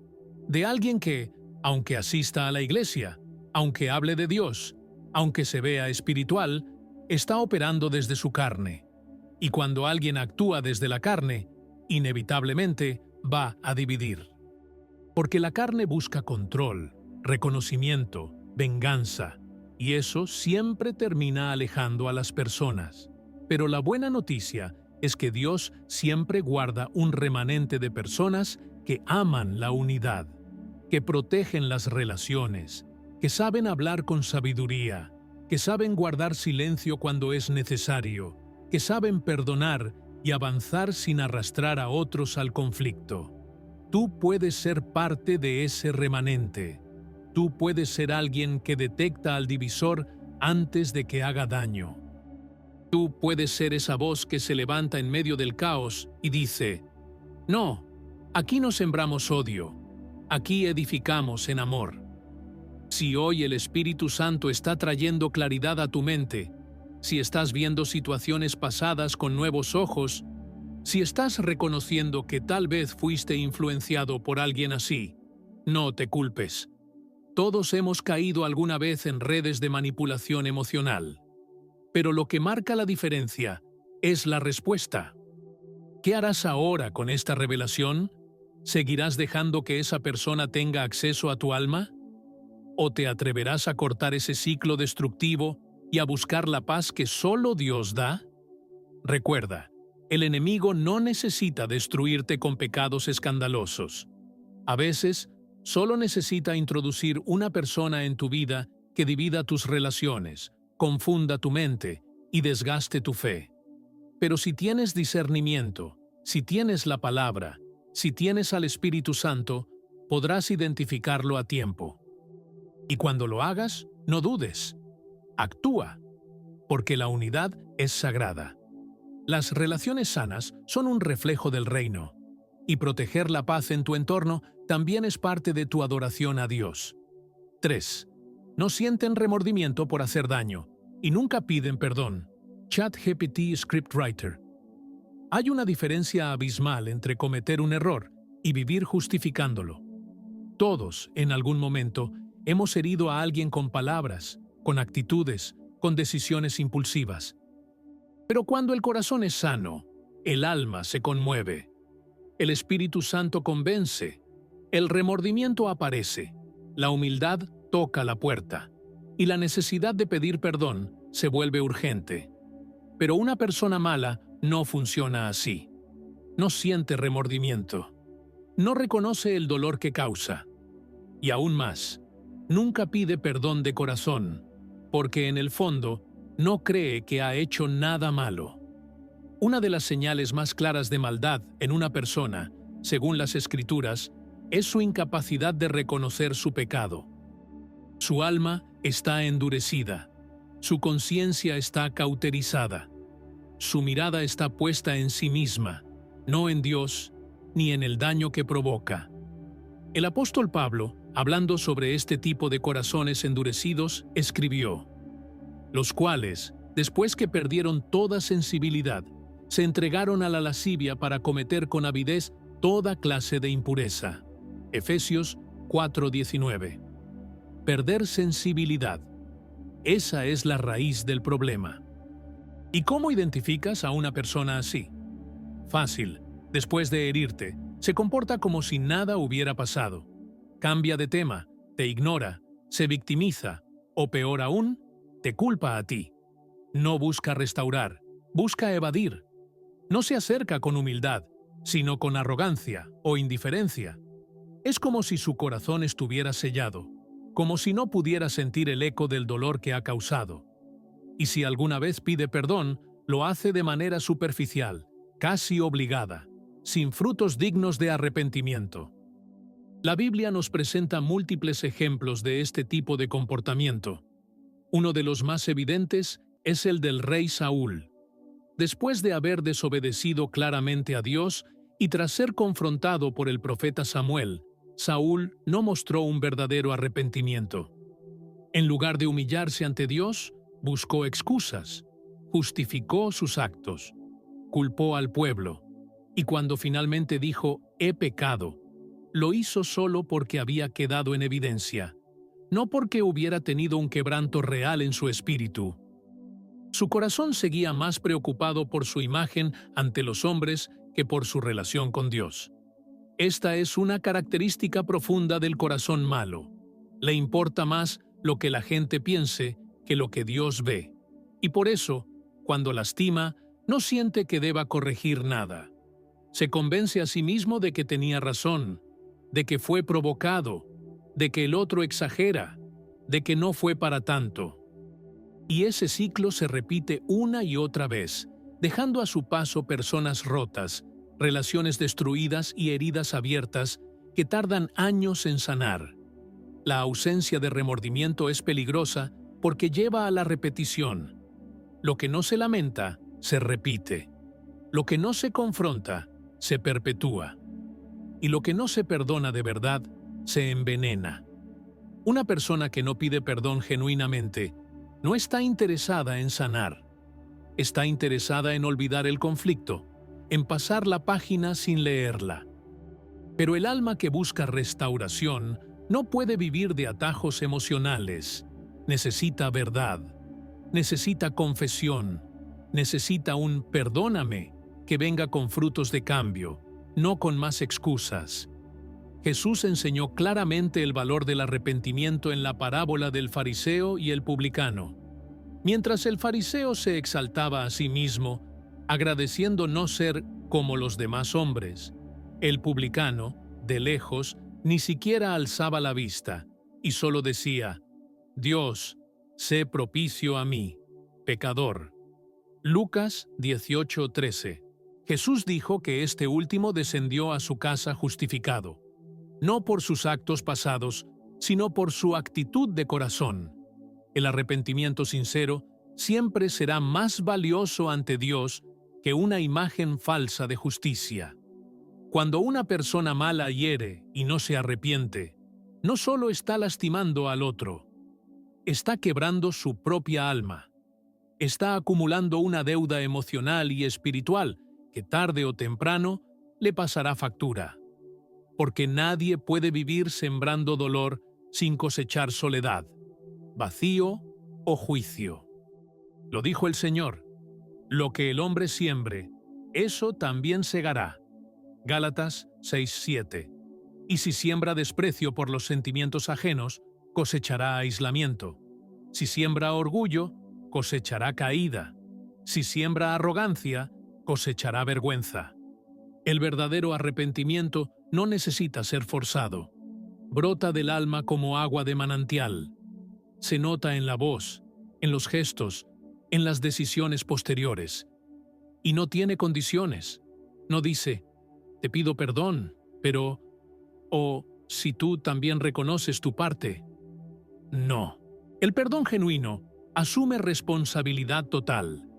de alguien que, aunque asista a la iglesia, aunque hable de Dios, aunque se vea espiritual, está operando desde su carne. Y cuando alguien actúa desde la carne, inevitablemente va a dividir. Porque la carne busca control, reconocimiento, venganza, y eso siempre termina alejando a las personas. Pero la buena noticia es que Dios siempre guarda un remanente de personas que aman la unidad, que protegen las relaciones, que saben hablar con sabiduría, que saben guardar silencio cuando es necesario, que saben perdonar y avanzar sin arrastrar a otros al conflicto. Tú puedes ser parte de ese remanente. Tú puedes ser alguien que detecta al divisor antes de que haga daño. Tú puedes ser esa voz que se levanta en medio del caos y dice: no, aquí no sembramos odio, aquí edificamos en amor. Si hoy el Espíritu Santo está trayendo claridad a tu mente, si estás viendo situaciones pasadas con nuevos ojos, si estás reconociendo que tal vez fuiste influenciado por alguien así, no te culpes. Todos hemos caído alguna vez en redes de manipulación emocional. Pero lo que marca la diferencia es la respuesta. ¿Qué harás ahora con esta revelación? ¿Seguirás dejando que esa persona tenga acceso a tu alma? ¿O te atreverás a cortar ese ciclo destructivo y a buscar la paz que solo Dios da? Recuerda, el enemigo no necesita destruirte con pecados escandalosos. A veces, solo necesita introducir una persona en tu vida que divida tus relaciones, confunda tu mente y desgaste tu fe. Pero si tienes discernimiento, si tienes la palabra, si tienes al Espíritu Santo, podrás identificarlo a tiempo. Y cuando lo hagas, no dudes. Actúa, porque la unidad es sagrada. Las relaciones sanas son un reflejo del reino, y proteger la paz en tu entorno también es parte de tu adoración a Dios. 3. No sienten remordimiento por hacer daño, y nunca piden perdón. ChatGPT Scriptwriter. Hay una diferencia abismal entre cometer un error y vivir justificándolo. Todos, en algún momento, hemos herido a alguien con palabras, con actitudes, con decisiones impulsivas. Pero cuando el corazón es sano, el alma se conmueve. El Espíritu Santo convence. El remordimiento aparece. La humildad toca la puerta. Y la necesidad de pedir perdón se vuelve urgente. Pero una persona mala no funciona así. No siente remordimiento. No reconoce el dolor que causa. Y aún más, nunca pide perdón de corazón, porque en el fondo no cree que ha hecho nada malo. Una de las señales más claras de maldad en una persona, según las Escrituras, es su incapacidad de reconocer su pecado. Su alma está endurecida, su conciencia está cauterizada, su mirada está puesta en sí misma, no en Dios ni en el daño que provoca. El apóstol Pablo, hablando sobre este tipo de corazones endurecidos, escribió: los cuales, después que perdieron toda sensibilidad, se entregaron a la lascivia para cometer con avidez toda clase de impureza. Efesios 4:19. Perder sensibilidad. Esa es la raíz del problema. ¿Y cómo identificas a una persona así? Fácil. Después de herirte, se comporta como si nada hubiera pasado. Cambia de tema, te ignora, se victimiza, o peor aún, te culpa a ti. No busca restaurar, busca evadir. No se acerca con humildad, sino con arrogancia o indiferencia. Es como si su corazón estuviera sellado, como si no pudiera sentir el eco del dolor que ha causado. Y si alguna vez pide perdón, lo hace de manera superficial, casi obligada, sin frutos dignos de arrepentimiento. La Biblia nos presenta múltiples ejemplos de este tipo de comportamiento. Uno de los más evidentes es el del rey Saúl. Después de haber desobedecido claramente a Dios y tras ser confrontado por el profeta Samuel, Saúl no mostró un verdadero arrepentimiento. En lugar de humillarse ante Dios, buscó excusas, justificó sus actos, culpó al pueblo, y cuando finalmente dijo «he pecado», lo hizo solo porque había quedado en evidencia, no porque hubiera tenido un quebranto real en su espíritu. Su corazón seguía más preocupado por su imagen ante los hombres que por su relación con Dios. Esta es una característica profunda del corazón malo. Le importa más lo que la gente piense que lo que Dios ve. Y por eso, cuando lastima, no siente que deba corregir nada. Se convence a sí mismo de que tenía razón, de que fue provocado, de que el otro exagera, de que no fue para tanto. Y ese ciclo se repite una y otra vez, dejando a su paso personas rotas, relaciones destruidas y heridas abiertas que tardan años en sanar. La ausencia de remordimiento es peligrosa porque lleva a la repetición. Lo que no se lamenta, se repite. Lo que no se confronta, se perpetúa. Y lo que no se perdona de verdad, se envenena. Una persona que no pide perdón genuinamente no está interesada en sanar. Está interesada en olvidar el conflicto, en pasar la página sin leerla. Pero el alma que busca restauración no puede vivir de atajos emocionales. Necesita verdad, necesita confesión, necesita un «perdóname» que venga con frutos de cambio, no con más excusas. Jesús enseñó claramente el valor del arrepentimiento en la parábola del fariseo y el publicano. Mientras el fariseo se exaltaba a sí mismo, agradeciendo no ser como los demás hombres, el publicano, de lejos, ni siquiera alzaba la vista, y solo decía: «Dios, sé propicio a mí, pecador». Lucas 18:13. Jesús dijo que este último descendió a su casa justificado, no por sus actos pasados, sino por su actitud de corazón. El arrepentimiento sincero siempre será más valioso ante Dios que una imagen falsa de justicia. Cuando una persona mala hiere y no se arrepiente, no solo está lastimando al otro, está quebrando su propia alma. Está acumulando una deuda emocional y espiritual que tarde o temprano le pasará factura. Porque nadie puede vivir sembrando dolor sin cosechar soledad, vacío o juicio. Lo dijo el Señor: lo que el hombre siembre, eso también segará. Gálatas 6:7. Y si siembra desprecio por los sentimientos ajenos, cosechará aislamiento. Si siembra orgullo, cosechará caída. Si siembra arrogancia, cosechará vergüenza. El verdadero arrepentimiento no necesita ser forzado. Brota del alma como agua de manantial. Se nota en la voz, en los gestos, en las decisiones posteriores. Y no tiene condiciones. No dice, te pido perdón, pero, o si tú también reconoces tu parte. No. El perdón genuino asume responsabilidad total.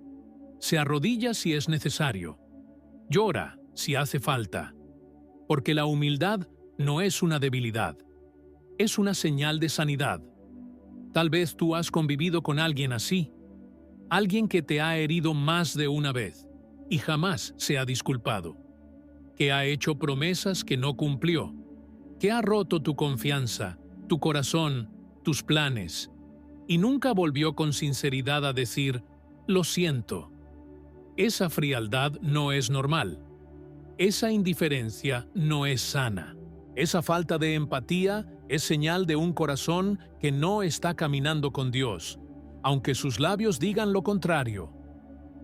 Se arrodilla si es necesario. Llora si hace falta. Porque la humildad no es una debilidad. Es una señal de sanidad. Tal vez tú has convivido con alguien así. Alguien que te ha herido más de una vez y jamás se ha disculpado. Que ha hecho promesas que no cumplió. Que ha roto tu confianza, tu corazón, tus planes. Y nunca volvió con sinceridad a decir, lo siento. Esa frialdad no es normal. Esa indiferencia no es sana. Esa falta de empatía es señal de un corazón que no está caminando con Dios, aunque sus labios digan lo contrario.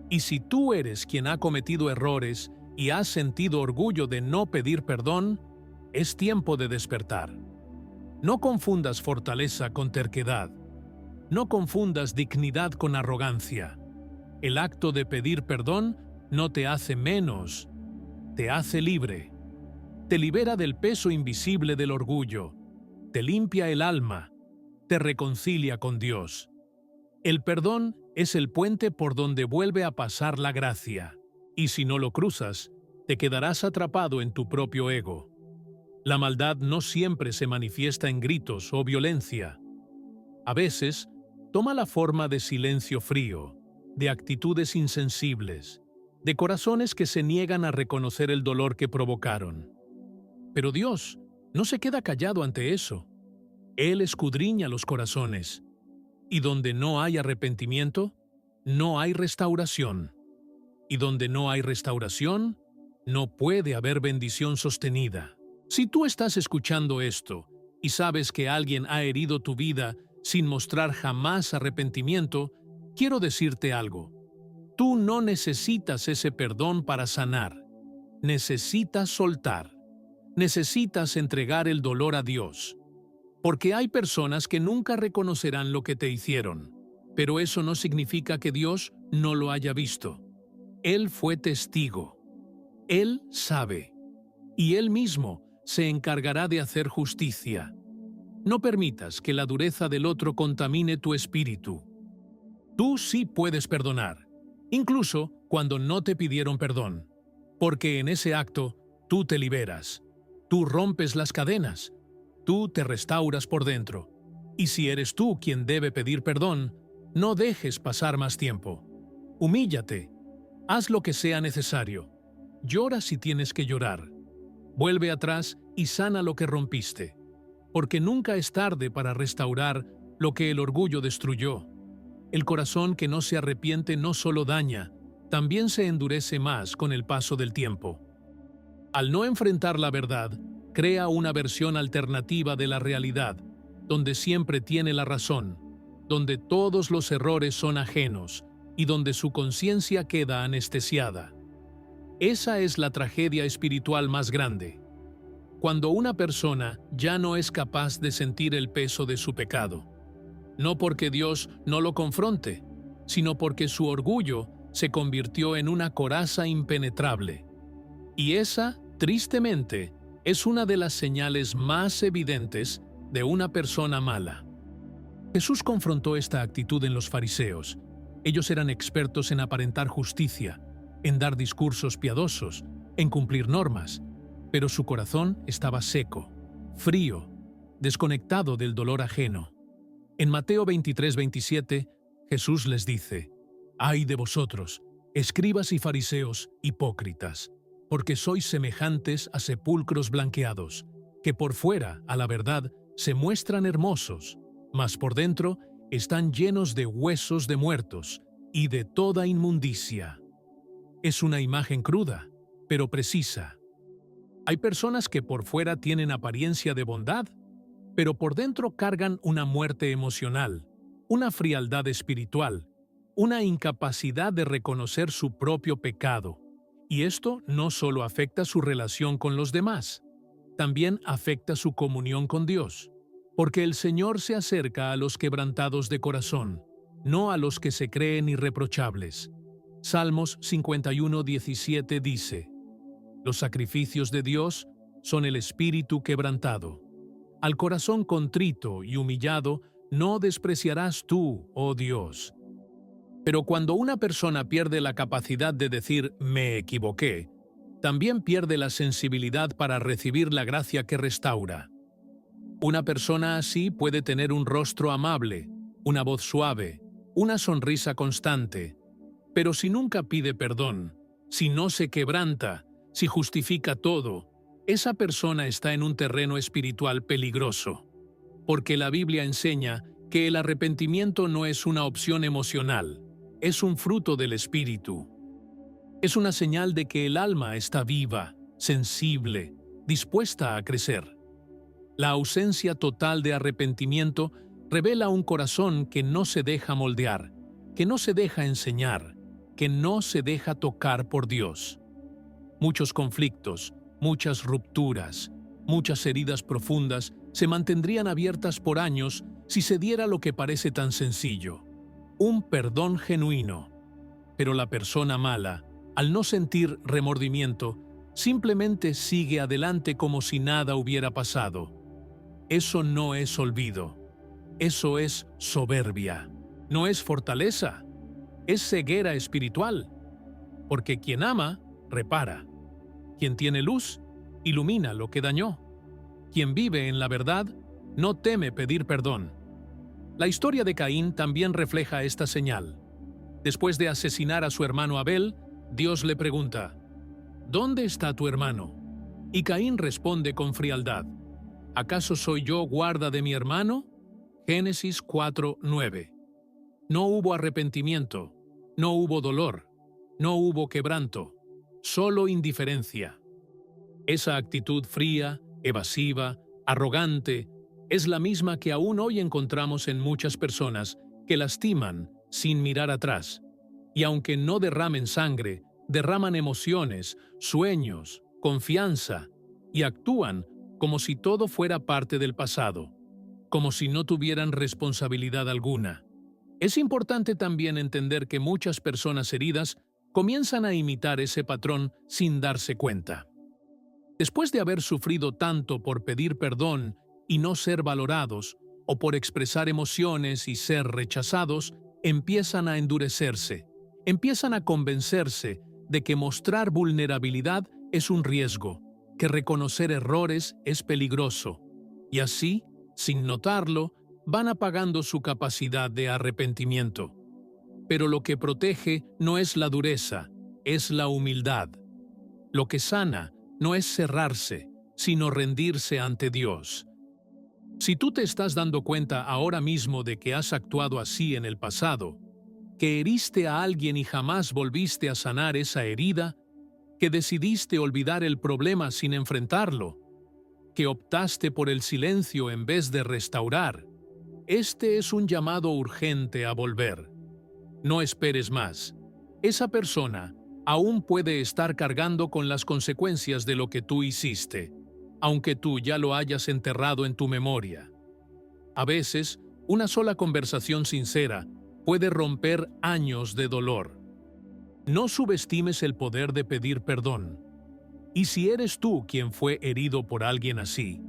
Y si tú eres quien ha cometido errores y has sentido orgullo de no pedir perdón, es tiempo de despertar. No confundas fortaleza con terquedad. No confundas dignidad con arrogancia. El acto de pedir perdón no te hace menos, te hace libre. Te libera del peso invisible del orgullo, te limpia el alma, te reconcilia con Dios. El perdón es el puente por donde vuelve a pasar la gracia, y si no lo cruzas, te quedarás atrapado en tu propio ego. La maldad no siempre se manifiesta en gritos o violencia. A veces, toma la forma de silencio frío, de actitudes insensibles, de corazones que se niegan a reconocer el dolor que provocaron. Pero Dios no se queda callado ante eso. Él escudriña los corazones. Y donde no hay arrepentimiento, no hay restauración. Y donde no hay restauración, no puede haber bendición sostenida. Si tú estás escuchando esto y sabes que alguien ha herido tu vida sin mostrar jamás arrepentimiento, quiero decirte algo. Tú no necesitas ese perdón para sanar. Necesitas soltar. Necesitas entregar el dolor a Dios. Porque hay personas que nunca reconocerán lo que te hicieron, pero eso no significa que Dios no lo haya visto. Él fue testigo. Él sabe. Y Él mismo se encargará de hacer justicia. No permitas que la dureza del otro contamine tu espíritu. Tú sí puedes perdonar, incluso cuando no te pidieron perdón, porque en ese acto tú te liberas, tú rompes las cadenas, tú te restauras por dentro. Y si eres tú quien debe pedir perdón, no dejes pasar más tiempo. Humíllate, haz lo que sea necesario, llora si tienes que llorar, vuelve atrás y sana lo que rompiste, porque nunca es tarde para restaurar lo que el orgullo destruyó. El corazón que no se arrepiente no solo daña, también se endurece más con el paso del tiempo. Al no enfrentar la verdad, crea una versión alternativa de la realidad, donde siempre tiene la razón, donde todos los errores son ajenos y donde su conciencia queda anestesiada. Esa es la tragedia espiritual más grande. Cuando una persona ya no es capaz de sentir el peso de su pecado. No porque Dios no lo confronte, sino porque su orgullo se convirtió en una coraza impenetrable. Y esa, tristemente, es una de las señales más evidentes de una persona mala. Jesús confrontó esta actitud en los fariseos. Ellos eran expertos en aparentar justicia, en dar discursos piadosos, en cumplir normas, pero su corazón estaba seco, frío, desconectado del dolor ajeno. En Mateo 23:27, Jesús les dice: «Ay de vosotros, escribas y fariseos, hipócritas, porque sois semejantes a sepulcros blanqueados, que por fuera, a la verdad, se muestran hermosos, mas por dentro están llenos de huesos de muertos y de toda inmundicia». Es una imagen cruda, pero precisa. Hay personas que por fuera tienen apariencia de bondad, pero por dentro cargan una muerte emocional, una frialdad espiritual, una incapacidad de reconocer su propio pecado. Y esto no solo afecta su relación con los demás, también afecta su comunión con Dios, porque el Señor se acerca a los quebrantados de corazón, no a los que se creen irreprochables. Salmos 51:17 dice: Los sacrificios de Dios son el espíritu quebrantado. Al corazón contrito y humillado no despreciarás tú, oh Dios. Pero cuando una persona pierde la capacidad de decir «me equivoqué», también pierde la sensibilidad para recibir la gracia que restaura. Una persona así puede tener un rostro amable, una voz suave, una sonrisa constante, pero si nunca pide perdón, si no se quebranta, si justifica todo, esa persona está en un terreno espiritual peligroso, porque la Biblia enseña que el arrepentimiento no es una opción emocional, es un fruto del Espíritu. Es una señal de que el alma está viva, sensible, dispuesta a crecer. La ausencia total de arrepentimiento revela un corazón que no se deja moldear, que no se deja enseñar, que no se deja tocar por Dios. Muchos conflictos, muchas rupturas, muchas heridas profundas se mantendrían abiertas por años si se diera lo que parece tan sencillo: un perdón genuino. Pero la persona mala, al no sentir remordimiento, simplemente sigue adelante como si nada hubiera pasado. Eso no es olvido. Eso es soberbia. No es fortaleza. Es ceguera espiritual. Porque quien ama, repara. Quien tiene luz, ilumina lo que dañó. Quien vive en la verdad, no teme pedir perdón. La historia de Caín también refleja esta señal. Después de asesinar a su hermano Abel, Dios le pregunta: ¿Dónde está tu hermano? Y Caín responde con frialdad: ¿Acaso soy yo guarda de mi hermano? Génesis 4:9. No hubo arrepentimiento, no hubo dolor, no hubo quebranto, solo indiferencia. Esa actitud fría, evasiva, arrogante, es la misma que aún hoy encontramos en muchas personas que lastiman sin mirar atrás, y aunque no derramen sangre, derraman emociones, sueños, confianza, y actúan como si todo fuera parte del pasado, como si no tuvieran responsabilidad alguna. Es importante también entender que muchas personas heridas comienzan a imitar ese patrón sin darse cuenta. Después de haber sufrido tanto por pedir perdón y no ser valorados, o por expresar emociones y ser rechazados, empiezan a endurecerse, empiezan a convencerse de que mostrar vulnerabilidad es un riesgo, que reconocer errores es peligroso, y así, sin notarlo, van apagando su capacidad de arrepentimiento. Pero lo que protege no es la dureza, es la humildad. Lo que sana no es cerrarse, sino rendirse ante Dios. Si tú te estás dando cuenta ahora mismo de que has actuado así en el pasado, que heriste a alguien y jamás volviste a sanar esa herida, que decidiste olvidar el problema sin enfrentarlo, que optaste por el silencio en vez de restaurar, este es un llamado urgente a volver. No esperes más. Esa persona aún puede estar cargando con las consecuencias de lo que tú hiciste, aunque tú ya lo hayas enterrado en tu memoria. A veces, una sola conversación sincera puede romper años de dolor. No subestimes el poder de pedir perdón. Y si eres tú quien fue herido por alguien así,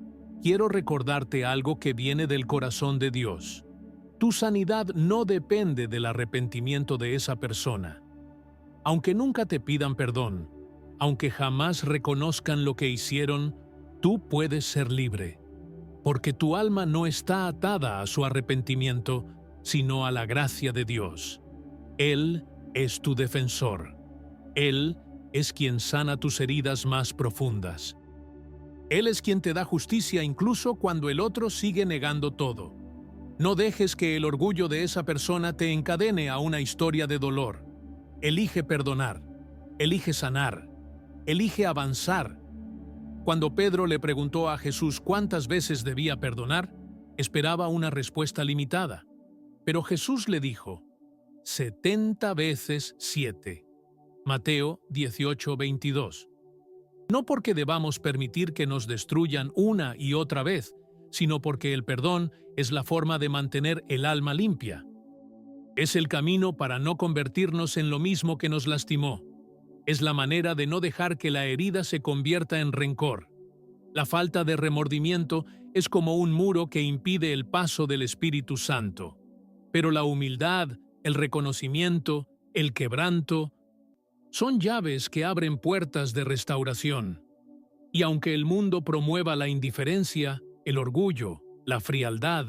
quiero recordarte algo que viene del corazón de Dios. Tu sanidad no depende del arrepentimiento de esa persona. Aunque nunca te pidan perdón, aunque jamás reconozcan lo que hicieron, tú puedes ser libre, porque tu alma no está atada a su arrepentimiento, sino a la gracia de Dios. Él es tu defensor. Él es quien sana tus heridas más profundas. Él es quien te da justicia incluso cuando el otro sigue negando todo. No dejes que el orgullo de esa persona te encadene a una historia de dolor. Elige perdonar, elige sanar, elige avanzar. Cuando Pedro le preguntó a Jesús cuántas veces debía perdonar, esperaba una respuesta limitada. Pero Jesús le dijo: 70 veces 7. Mateo 18:22. No porque debamos permitir que nos destruyan una y otra vez, sino porque el perdón es la forma de mantener el alma limpia. Es el camino para no convertirnos en lo mismo que nos lastimó. Es la manera de no dejar que la herida se convierta en rencor. La falta de remordimiento es como un muro que impide el paso del Espíritu Santo. Pero la humildad, el reconocimiento, el quebranto, son llaves que abren puertas de restauración. Y aunque el mundo promueva la indiferencia, el orgullo, la frialdad,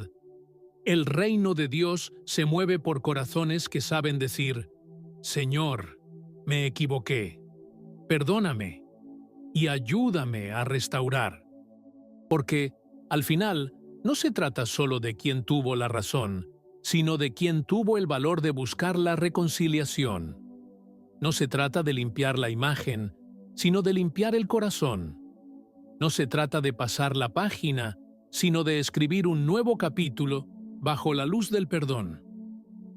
el reino de Dios se mueve por corazones que saben decir: Señor, me equivoqué, perdóname y ayúdame a restaurar. Porque, al final, no se trata solo de quién tuvo la razón, sino de quién tuvo el valor de buscar la reconciliación. No se trata de limpiar la imagen, sino de limpiar el corazón. No se trata de pasar la página, sino de escribir un nuevo capítulo bajo la luz del perdón.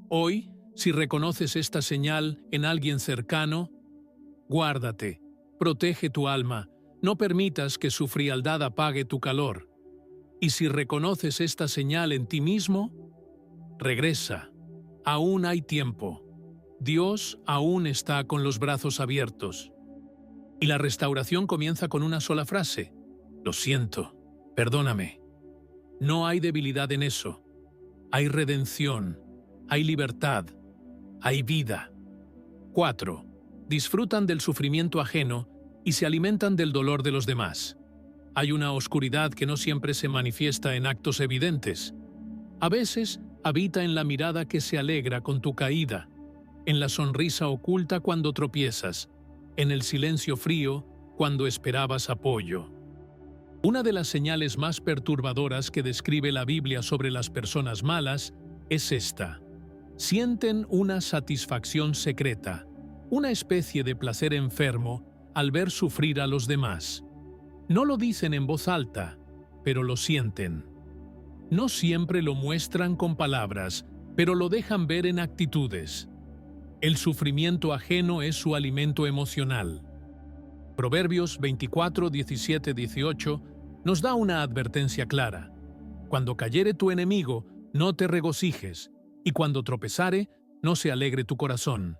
Hoy, si reconoces esta señal en alguien cercano, guárdate, protege tu alma, no permitas que su frialdad apague tu calor. Y si reconoces esta señal en ti mismo, regresa. Aún hay tiempo. Dios aún está con los brazos abiertos. Y la restauración comienza con una sola frase: lo siento, perdóname. No hay debilidad en eso. Hay redención, hay libertad, hay vida. 4. Disfrutan del sufrimiento ajeno y se alimentan del dolor de los demás. Hay una oscuridad que no siempre se manifiesta en actos evidentes. A veces habita en la mirada que se alegra con tu caída, en la sonrisa oculta cuando tropiezas, en el silencio frío cuando esperabas apoyo. Una de las señales más perturbadoras que describe la Biblia sobre las personas malas es esta: sienten una satisfacción secreta, una especie de placer enfermo al ver sufrir a los demás. No lo dicen en voz alta, pero lo sienten. No siempre lo muestran con palabras, pero lo dejan ver en actitudes. El sufrimiento ajeno es su alimento emocional. Proverbios 24, 17, 18 nos da una advertencia clara: cuando cayere tu enemigo, no te regocijes, y cuando tropezare, no se alegre tu corazón.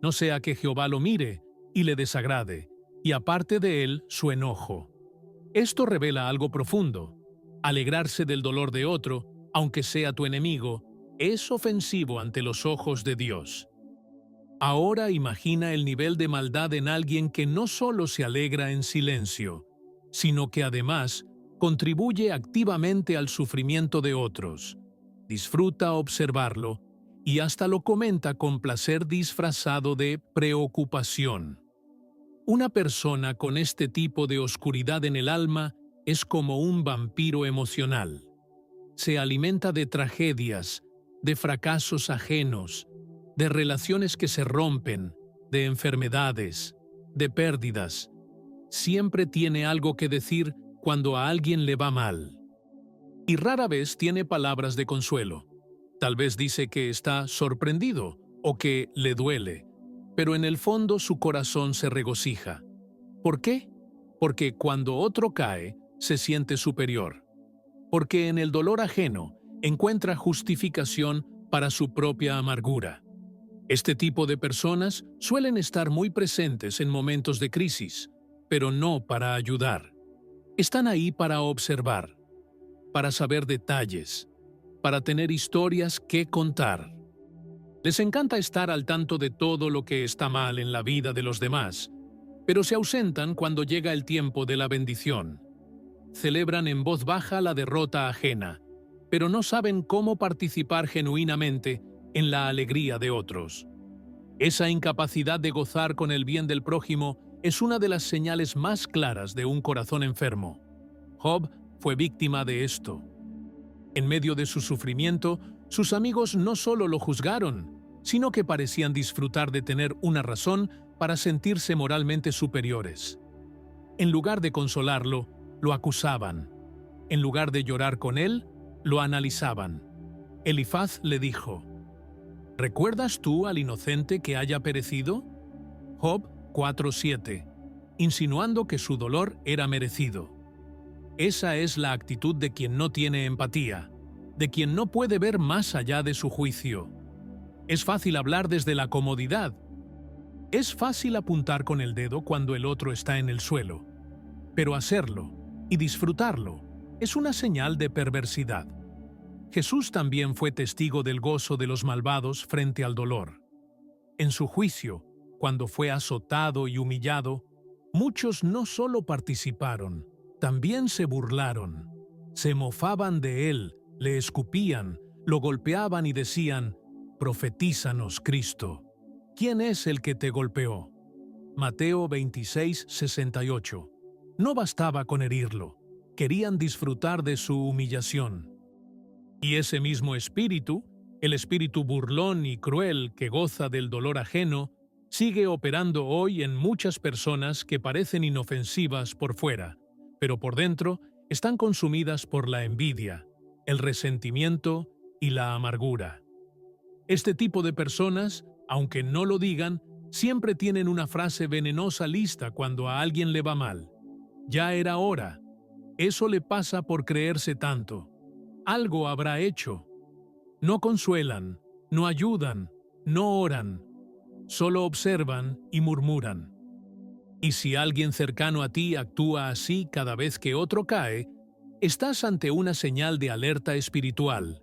No sea que Jehová lo mire y le desagrade, y aparte de él su enojo. Esto revela algo profundo. Alegrarse del dolor de otro, aunque sea tu enemigo, es ofensivo ante los ojos de Dios. Ahora imagina el nivel de maldad en alguien que no solo se alegra en silencio, sino que además contribuye activamente al sufrimiento de otros, disfruta observarlo y hasta lo comenta con placer disfrazado de preocupación. Una persona con este tipo de oscuridad en el alma es como un vampiro emocional. Se alimenta de tragedias, de fracasos ajenos, de relaciones que se rompen, de enfermedades, de pérdidas. Siempre tiene algo que decir cuando a alguien le va mal. Y rara vez tiene palabras de consuelo. Tal vez dice que está sorprendido o que le duele, pero en el fondo su corazón se regocija. ¿Por qué? Porque cuando otro cae, se siente superior. Porque en el dolor ajeno encuentra justificación para su propia amargura. Este tipo de personas suelen estar muy presentes en momentos de crisis, pero no para ayudar. Están ahí para observar, para saber detalles, para tener historias que contar. Les encanta estar al tanto de todo lo que está mal en la vida de los demás, pero se ausentan cuando llega el tiempo de la bendición. Celebran en voz baja la derrota ajena, pero no saben cómo participar genuinamente en la alegría de otros. Esa incapacidad de gozar con el bien del prójimo es una de las señales más claras de un corazón enfermo. Job fue víctima de esto. En medio de su sufrimiento, sus amigos no solo lo juzgaron, sino que parecían disfrutar de tener una razón para sentirse moralmente superiores. En lugar de consolarlo, lo acusaban. En lugar de llorar con él, lo analizaban. Elifaz le dijo: ¿recuerdas tú al inocente que haya perecido? Job 4:7, insinuando que su dolor era merecido. Esa es la actitud de quien no tiene empatía, de quien no puede ver más allá de su juicio. Es fácil hablar desde la comodidad. Es fácil apuntar con el dedo cuando el otro está en el suelo. Pero hacerlo y disfrutarlo es una señal de perversidad. Jesús también fue testigo del gozo de los malvados frente al dolor. En su juicio, cuando fue azotado y humillado, muchos no solo participaron, también se burlaron. Se mofaban de él, le escupían, lo golpeaban y decían: «Profetízanos, Cristo. ¿Quién es el que te golpeó?». Mateo 26:68. No bastaba con herirlo, querían disfrutar de su humillación. Y ese mismo espíritu, el espíritu burlón y cruel que goza del dolor ajeno, sigue operando hoy en muchas personas que parecen inofensivas por fuera, pero por dentro están consumidas por la envidia, el resentimiento y la amargura. Este tipo de personas, aunque no lo digan, siempre tienen una frase venenosa lista cuando a alguien le va mal. Ya era hora. Eso le pasa por creerse tanto. Algo habrá hecho. No consuelan, no ayudan, no oran. Solo observan y murmuran. Y si alguien cercano a ti actúa así cada vez que otro cae, estás ante una señal de alerta espiritual.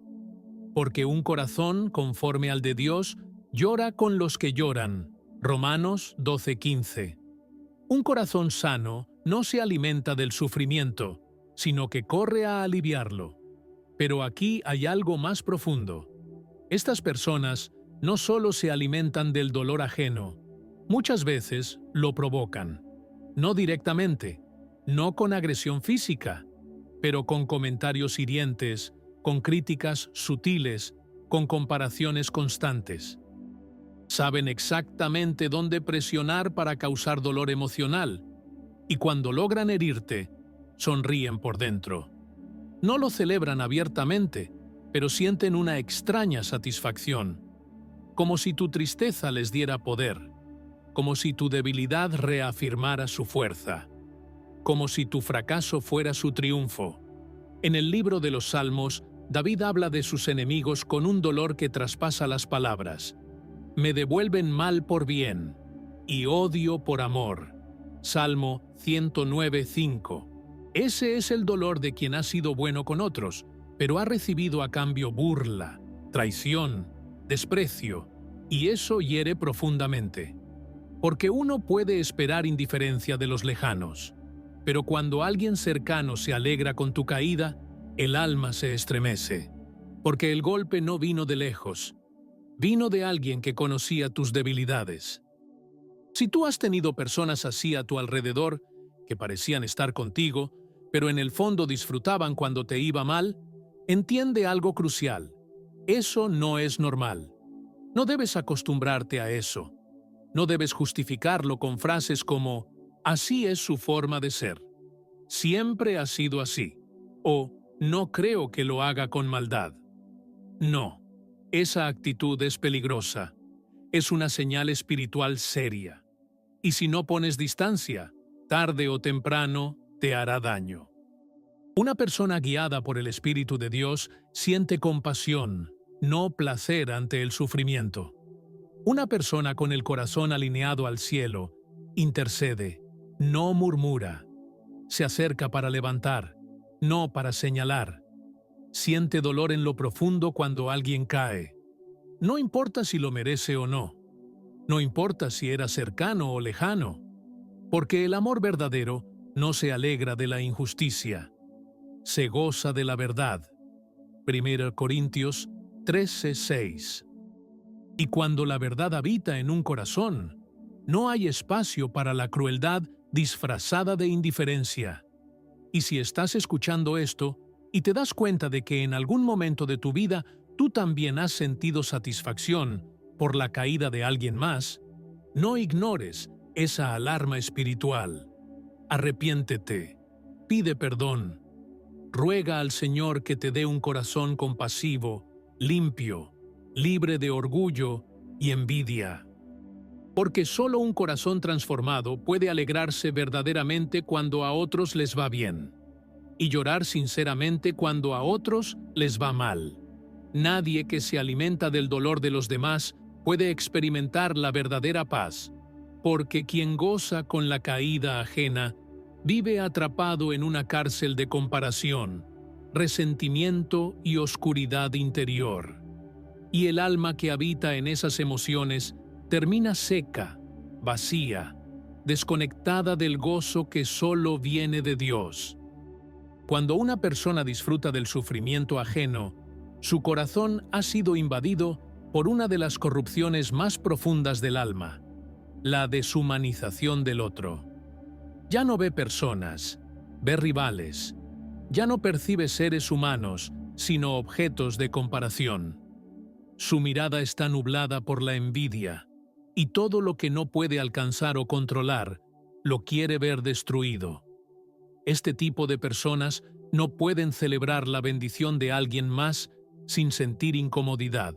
Porque un corazón conforme al de Dios llora con los que lloran. Romanos 12:15. Un corazón sano no se alimenta del sufrimiento, sino que corre a aliviarlo. Pero aquí hay algo más profundo. Estas personas no solo se alimentan del dolor ajeno, muchas veces lo provocan. No directamente, no con agresión física, pero con comentarios hirientes, con críticas sutiles, con comparaciones constantes. Saben exactamente dónde presionar para causar dolor emocional, y cuando logran herirte, sonríen por dentro. No lo celebran abiertamente, pero sienten una extraña satisfacción, como si tu tristeza les diera poder, como si tu debilidad reafirmara su fuerza, como si tu fracaso fuera su triunfo. En el libro de los Salmos, David habla de sus enemigos con un dolor que traspasa las palabras. Me devuelven mal por bien y odio por amor. Salmo 109:5. Ese es el dolor de quien ha sido bueno con otros, pero ha recibido a cambio burla, traición, desprecio, y eso hiere profundamente. Porque uno puede esperar indiferencia de los lejanos, pero cuando alguien cercano se alegra con tu caída, el alma se estremece, porque el golpe no vino de lejos, vino de alguien que conocía tus debilidades. Si tú has tenido personas así a tu alrededor, que parecían estar contigo, pero en el fondo disfrutaban cuando te iba mal, entiende algo crucial. Eso no es normal. No debes acostumbrarte a eso. No debes justificarlo con frases como «así es su forma de ser», «siempre ha sido así» o «no creo que lo haga con maldad». No, esa actitud es peligrosa. Es una señal espiritual seria. Y si no pones distancia, tarde o temprano te hará daño. Una persona guiada por el Espíritu de Dios siente compasión, no placer ante el sufrimiento. Una persona con el corazón alineado al cielo intercede, no murmura. Se acerca para levantar, no para señalar. Siente dolor en lo profundo cuando alguien cae. No importa si lo merece o no. No importa si era cercano o lejano. Porque el amor verdadero no se alegra de la injusticia. Se goza de la verdad. 1 Corintios 13:6. Y cuando la verdad habita en un corazón, no hay espacio para la crueldad disfrazada de indiferencia. Y si estás escuchando esto y te das cuenta de que en algún momento de tu vida tú también has sentido satisfacción por la caída de alguien más, no ignores esa alarma espiritual. Arrepiéntete, pide perdón, ruega al Señor que te dé un corazón compasivo, limpio, libre de orgullo y envidia. Porque solo un corazón transformado puede alegrarse verdaderamente cuando a otros les va bien, y llorar sinceramente cuando a otros les va mal. Nadie que se alimenta del dolor de los demás puede experimentar la verdadera paz, porque quien goza con la caída ajena vive atrapado en una cárcel de comparación, resentimiento y oscuridad interior. Y el alma que habita en esas emociones termina seca, vacía, desconectada del gozo que solo viene de Dios. Cuando una persona disfruta del sufrimiento ajeno, su corazón ha sido invadido por una de las corrupciones más profundas del alma, la deshumanización del otro. Ya no ve personas, ve rivales. Ya no percibe seres humanos, sino objetos de comparación. Su mirada está nublada por la envidia, y todo lo que no puede alcanzar o controlar, lo quiere ver destruido. Este tipo de personas no pueden celebrar la bendición de alguien más sin sentir incomodidad.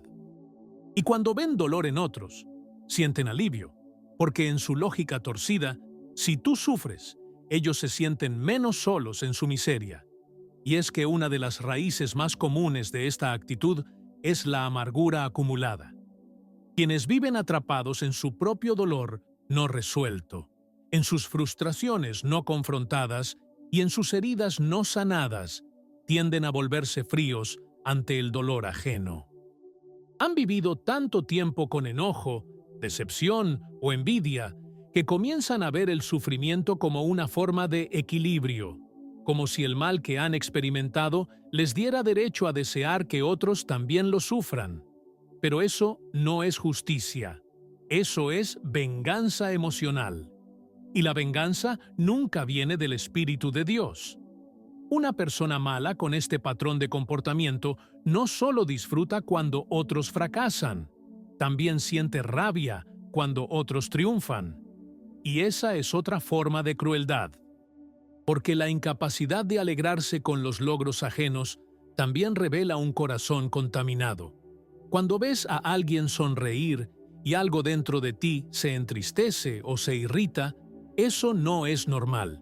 Y cuando ven dolor en otros, sienten alivio, porque en su lógica torcida, si tú sufres, ellos se sienten menos solos en su miseria. Y es que una de las raíces más comunes de esta actitud es la amargura acumulada. Quienes viven atrapados en su propio dolor no resuelto, en sus frustraciones no confrontadas y en sus heridas no sanadas, tienden a volverse fríos ante el dolor ajeno. Han vivido tanto tiempo con enojo, decepción o envidia que comienzan a ver el sufrimiento como una forma de equilibrio, como si el mal que han experimentado les diera derecho a desear que otros también lo sufran. Pero eso no es justicia, eso es venganza emocional. Y la venganza nunca viene del Espíritu de Dios. Una persona mala con este patrón de comportamiento no solo disfruta cuando otros fracasan, también siente rabia cuando otros triunfan. Y esa es otra forma de crueldad. Porque la incapacidad de alegrarse con los logros ajenos también revela un corazón contaminado. Cuando ves a alguien sonreír y algo dentro de ti se entristece o se irrita, eso no es normal.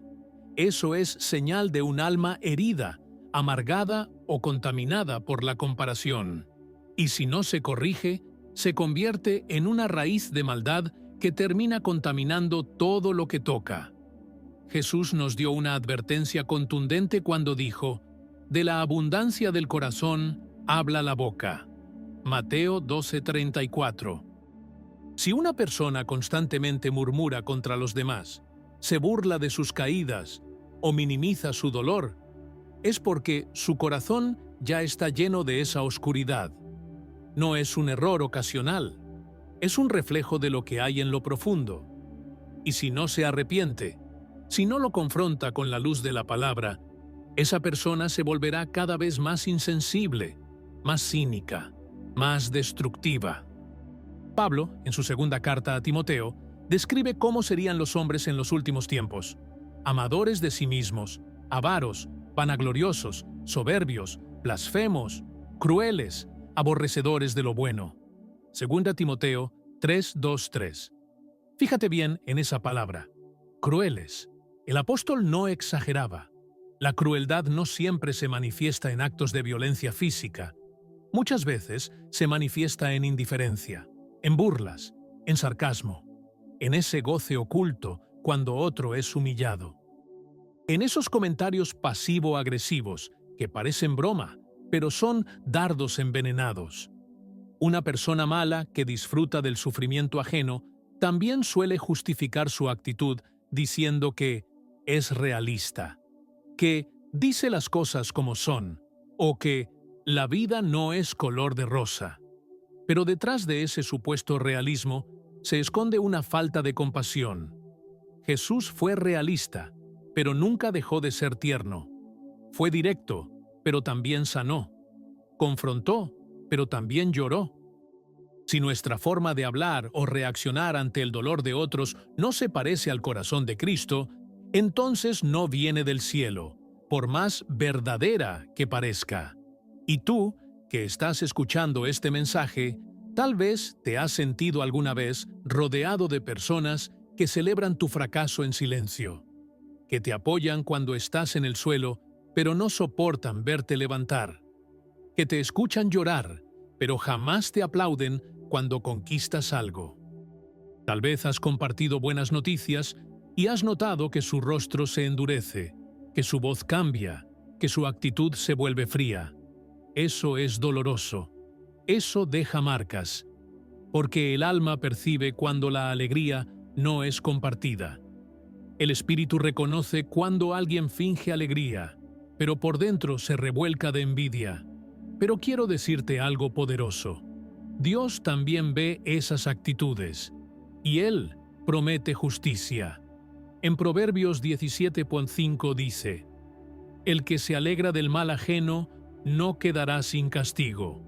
Eso es señal de un alma herida, amargada o contaminada por la comparación. Y si no se corrige, se convierte en una raíz de maldad que termina contaminando todo lo que toca. Jesús nos dio una advertencia contundente cuando dijo: «De la abundancia del corazón habla la boca». Mateo 12:34. Si una persona constantemente murmura contra los demás, se burla de sus caídas o minimiza su dolor, es porque su corazón ya está lleno de esa oscuridad. No es un error ocasional, es un reflejo de lo que hay en lo profundo. Y si no se arrepiente, si no lo confronta con la luz de la palabra, esa persona se volverá cada vez más insensible, más cínica, más destructiva. Pablo, en su segunda carta a Timoteo, describe cómo serían los hombres en los últimos tiempos: amadores de sí mismos, avaros, vanagloriosos, soberbios, blasfemos, crueles, aborrecedores de lo bueno. Segunda Timoteo 3:2-3. Fíjate bien en esa palabra, crueles. El apóstol no exageraba. La crueldad no siempre se manifiesta en actos de violencia física. Muchas veces se manifiesta en indiferencia, en burlas, en sarcasmo, en ese goce oculto cuando otro es humillado. En esos comentarios pasivo-agresivos que parecen broma, pero son dardos envenenados. Una persona mala que disfruta del sufrimiento ajeno también suele justificar su actitud diciendo que es realista, que dice las cosas como son, o que la vida no es color de rosa. Pero detrás de ese supuesto realismo se esconde una falta de compasión. Jesús fue realista, pero nunca dejó de ser tierno. Fue directo, pero también sanó. Confrontó, pero también lloró. Si nuestra forma de hablar o reaccionar ante el dolor de otros no se parece al corazón de Cristo, entonces no viene del cielo, por más verdadera que parezca. Y tú, que estás escuchando este mensaje, tal vez te has sentido alguna vez rodeado de personas que celebran tu fracaso en silencio, que te apoyan cuando estás en el suelo, pero no soportan verte levantar, que te escuchan llorar pero jamás te aplauden cuando conquistas algo. Tal vez has compartido buenas noticias y has notado que su rostro se endurece, que su voz cambia, que su actitud se vuelve fría. Eso es doloroso. Eso deja marcas, porque el alma percibe cuando la alegría no es compartida. El espíritu reconoce cuando alguien finge alegría, pero por dentro se revuelca de envidia. Pero quiero decirte algo poderoso. Dios también ve esas actitudes, y Él promete justicia. En Proverbios 17:5 dice: «El que se alegra del mal ajeno no quedará sin castigo».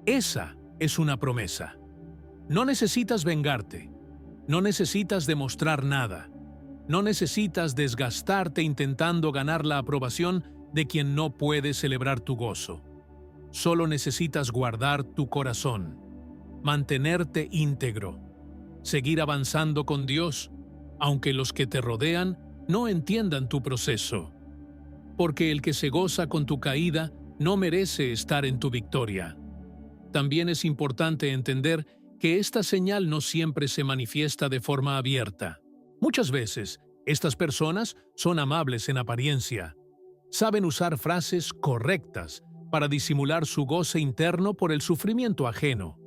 Esa es una promesa. No necesitas vengarte, no necesitas demostrar nada, no necesitas desgastarte intentando ganar la aprobación de quien no puede celebrar tu gozo. Solo necesitas guardar tu corazón, mantenerte íntegro, seguir avanzando con Dios, aunque los que te rodean no entiendan tu proceso. Porque el que se goza con tu caída no merece estar en tu victoria. También es importante entender que esta señal no siempre se manifiesta de forma abierta. Muchas veces, estas personas son amables en apariencia. Saben usar frases correctas para disimular su goce interno por el sufrimiento ajeno.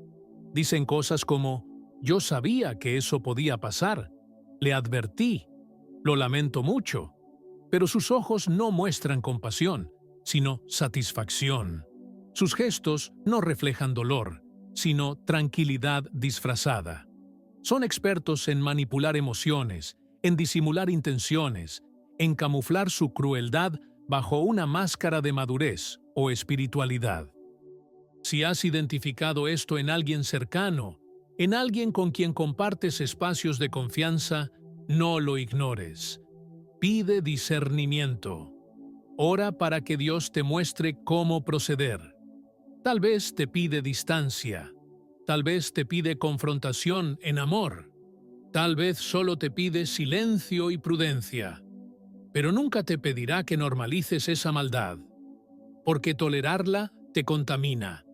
Dicen cosas como: «Yo sabía que eso podía pasar. Le advertí. Lo lamento mucho». Pero sus ojos no muestran compasión, sino satisfacción. Sus gestos no reflejan dolor, sino tranquilidad disfrazada. Son expertos en manipular emociones, en disimular intenciones, en camuflar su crueldad bajo una máscara de madurez o espiritualidad. Si has identificado esto en alguien cercano, en alguien con quien compartes espacios de confianza, no lo ignores. Pide discernimiento. Ora para que Dios te muestre cómo proceder. Tal vez te pide distancia. Tal vez te pide confrontación en amor. Tal vez solo te pide silencio y prudencia. Pero nunca te pedirá que normalices esa maldad, porque tolerarla te contamina.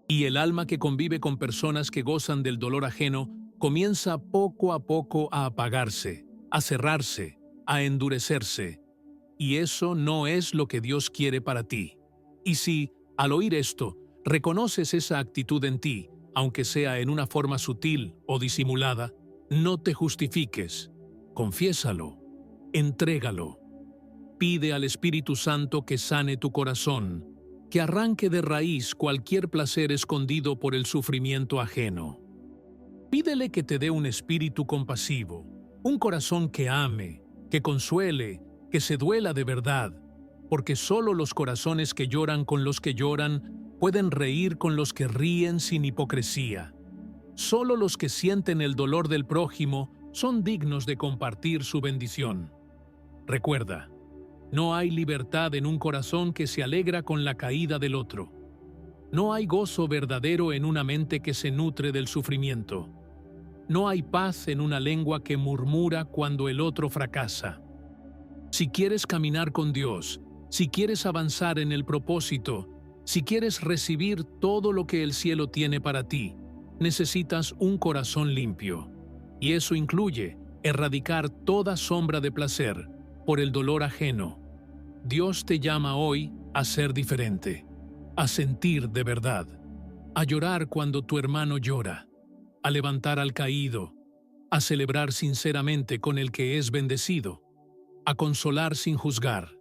Y el alma que convive con personas que gozan del dolor ajeno comienza poco a poco a apagarse, a cerrarse, a endurecerse. Y eso no es lo que Dios quiere para ti. Y si, al oír esto, reconoces esa actitud en ti, aunque sea en una forma sutil o disimulada, no te justifiques. Confiésalo. Entrégalo. Pide al Espíritu Santo que sane tu corazón, que arranque de raíz cualquier placer escondido por el sufrimiento ajeno. Pídele que te dé un espíritu compasivo, un corazón que ame, que consuele, que se duela de verdad, porque solo los corazones que lloran con los que lloran pueden reír con los que ríen sin hipocresía. Solo los que sienten el dolor del prójimo son dignos de compartir su bendición. Recuerda, no hay libertad en un corazón que se alegra con la caída del otro. No hay gozo verdadero en una mente que se nutre del sufrimiento. No hay paz en una lengua que murmura cuando el otro fracasa. Si quieres caminar con Dios, si quieres avanzar en el propósito, si quieres recibir todo lo que el cielo tiene para ti, necesitas un corazón limpio. Y eso incluye erradicar toda sombra de placer por el dolor ajeno. Dios te llama hoy a ser diferente, a sentir de verdad, a llorar cuando tu hermano llora, a levantar al caído, a celebrar sinceramente con el que es bendecido, a consolar sin juzgar,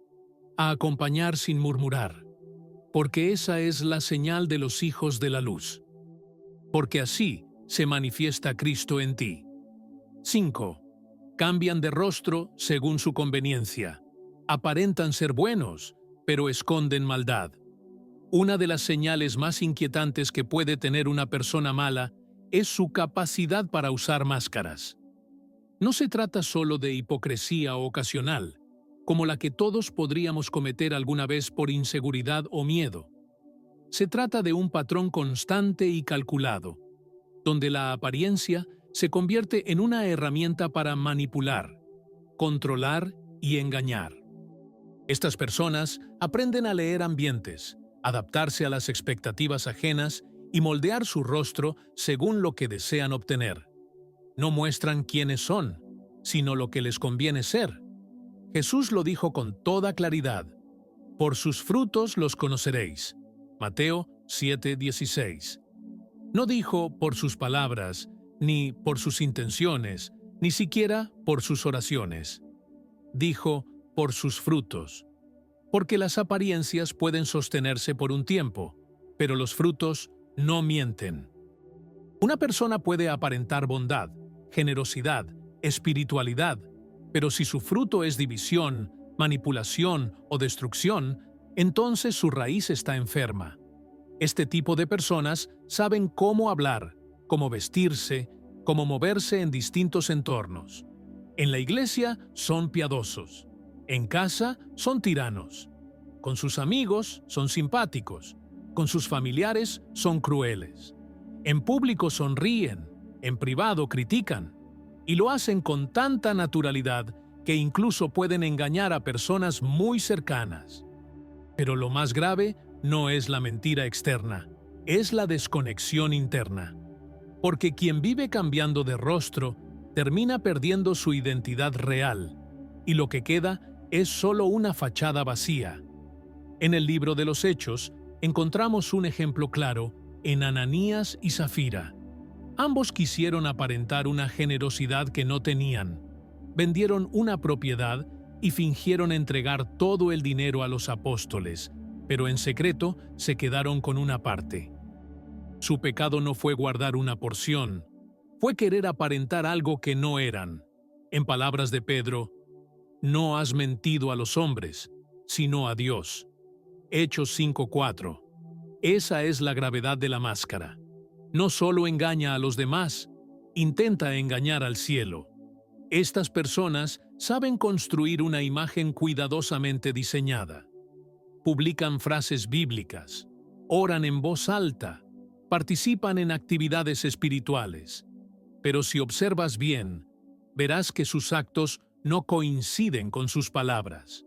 a acompañar sin murmurar, porque esa es la señal de los hijos de la luz. Porque así se manifiesta Cristo en ti. 5. Cambian de rostro según su conveniencia. Aparentan ser buenos, pero esconden maldad. Una de las señales más inquietantes que puede tener una persona mala es su capacidad para usar máscaras. No se trata solo de hipocresía ocasional, como la que todos podríamos cometer alguna vez por inseguridad o miedo. Se trata de un patrón constante y calculado, donde la apariencia se convierte en una herramienta para manipular, controlar y engañar. Estas personas aprenden a leer ambientes, adaptarse a las expectativas ajenas y moldear su rostro según lo que desean obtener. No muestran quiénes son, sino lo que les conviene ser. Jesús lo dijo con toda claridad: por sus frutos los conoceréis. Mateo 7:16. No dijo por sus palabras, ni por sus intenciones, ni siquiera por sus oraciones. Dijo por sus frutos. Porque las apariencias pueden sostenerse por un tiempo, pero los frutos no mienten. Una persona puede aparentar bondad, generosidad, espiritualidad, pero si su fruto es división, manipulación o destrucción, entonces su raíz está enferma. Este tipo de personas saben cómo hablar, cómo vestirse, cómo moverse en distintos entornos. En la iglesia son piadosos. En casa son tiranos. Con sus amigos son simpáticos. Con sus familiares son crueles. En público sonríen, en privado critican. Y lo hacen con tanta naturalidad que incluso pueden engañar a personas muy cercanas. Pero lo más grave no es la mentira externa, es la desconexión interna. Porque quien vive cambiando de rostro termina perdiendo su identidad real, y lo que queda es solo una fachada vacía. En el libro de los Hechos encontramos un ejemplo claro en Ananías y Zafira. Ambos quisieron aparentar una generosidad que no tenían. Vendieron una propiedad y fingieron entregar todo el dinero a los apóstoles, pero en secreto se quedaron con una parte. Su pecado no fue guardar una porción, fue querer aparentar algo que no eran. En palabras de Pedro, no has mentido a los hombres, sino a Dios. Hechos 5:4. Esa es la gravedad de la máscara. No solo engaña a los demás, intenta engañar al cielo. Estas personas saben construir una imagen cuidadosamente diseñada. Publican frases bíblicas, oran en voz alta, participan en actividades espirituales. Pero si observas bien, verás que sus actos no coinciden con sus palabras.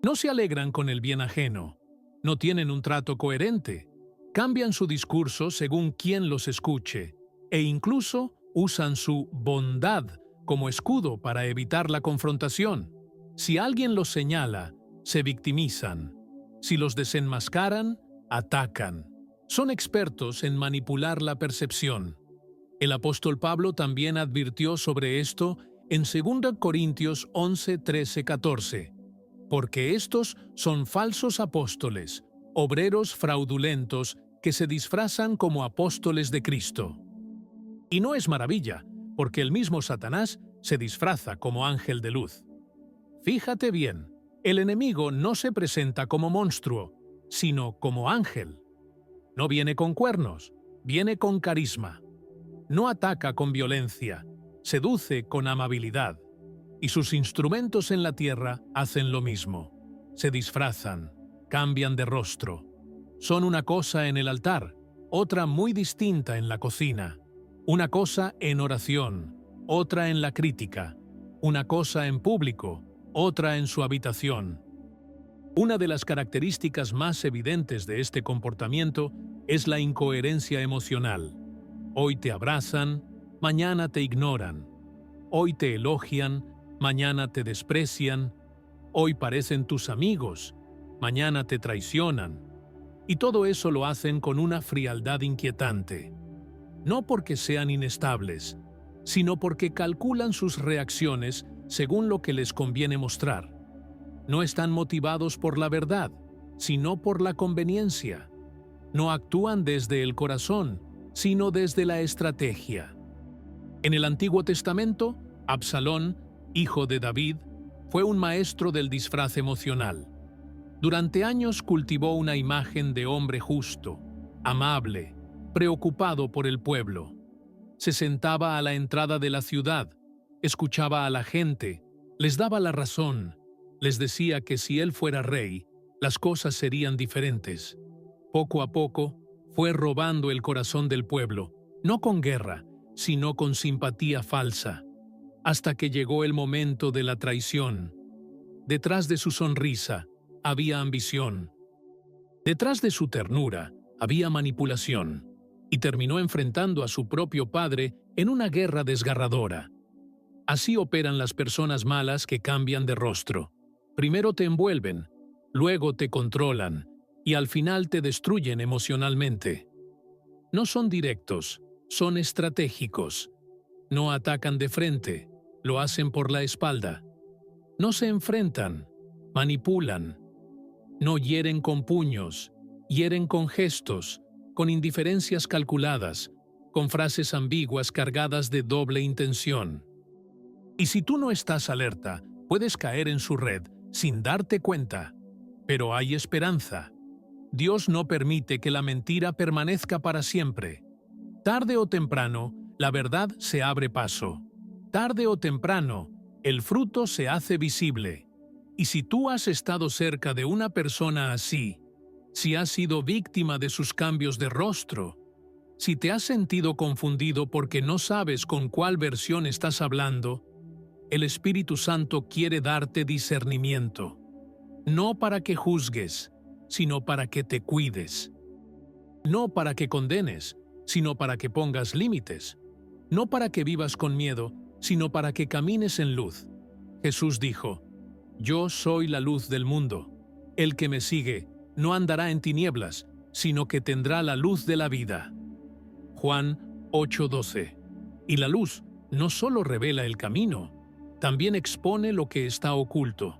No se alegran con el bien ajeno, no tienen un trato coherente, cambian su discurso según quien los escuche, e incluso usan su bondad como escudo para evitar la confrontación. Si alguien los señala, se victimizan. Si los desenmascaran, atacan. Son expertos en manipular la percepción. El apóstol Pablo también advirtió sobre esto en 2 Corintios 11, 13, 14. Porque estos son falsos apóstoles, obreros fraudulentos que se disfrazan como apóstoles de Cristo. Y no es maravilla, porque el mismo Satanás se disfraza como ángel de luz. Fíjate bien, el enemigo no se presenta como monstruo, sino como ángel. No viene con cuernos, viene con carisma. No ataca con violencia, seduce con amabilidad. Y sus instrumentos en la tierra hacen lo mismo. Se disfrazan, cambian de rostro. Son una cosa en el altar, otra muy distinta en la cocina. Una cosa en oración, otra en la crítica. Una cosa en público, otra en su habitación. Una de las características más evidentes de este comportamiento es la incoherencia emocional. Hoy te abrazan, mañana te ignoran. Hoy te elogian, mañana te desprecian. Hoy parecen tus amigos, mañana te traicionan. Y todo eso lo hacen con una frialdad inquietante. No porque sean inestables, sino porque calculan sus reacciones según lo que les conviene mostrar. No están motivados por la verdad, sino por la conveniencia. No actúan desde el corazón, sino desde la estrategia. En el Antiguo Testamento, Absalón, hijo de David, fue un maestro del disfraz emocional. Durante años cultivó una imagen de hombre justo, amable, preocupado por el pueblo. Se sentaba a la entrada de la ciudad, escuchaba a la gente, les daba la razón, les decía que si él fuera rey, las cosas serían diferentes. Poco a poco, fue robando el corazón del pueblo, no con guerra, sino con simpatía falsa, hasta que llegó el momento de la traición. Detrás de su sonrisa había ambición. Detrás de su ternura había manipulación, y terminó enfrentando a su propio padre en una guerra desgarradora. Así operan las personas malas que cambian de rostro. Primero te envuelven, luego te controlan, y al final te destruyen emocionalmente. No son directos, son estratégicos. No atacan de frente, lo hacen por la espalda. No se enfrentan, manipulan. No hieren con puños, hieren con gestos, con indiferencias calculadas, con frases ambiguas cargadas de doble intención. Y si tú no estás alerta, puedes caer en su red sin darte cuenta. Pero hay esperanza. Dios no permite que la mentira permanezca para siempre. Tarde o temprano, la verdad se abre paso. Tarde o temprano, el fruto se hace visible. Y si tú has estado cerca de una persona así, si has sido víctima de sus cambios de rostro, si te has sentido confundido porque no sabes con cuál versión estás hablando, el Espíritu Santo quiere darte discernimiento. No para que juzgues, sino para que te cuides. No para que condenes, sino para que pongas límites. No para que vivas con miedo, sino para que camines en luz. Jesús dijo: Yo soy la luz del mundo. El que me sigue no andará en tinieblas, sino que tendrá la luz de la vida. Juan 8:12. Y la luz no solo revela el camino, también expone lo que está oculto.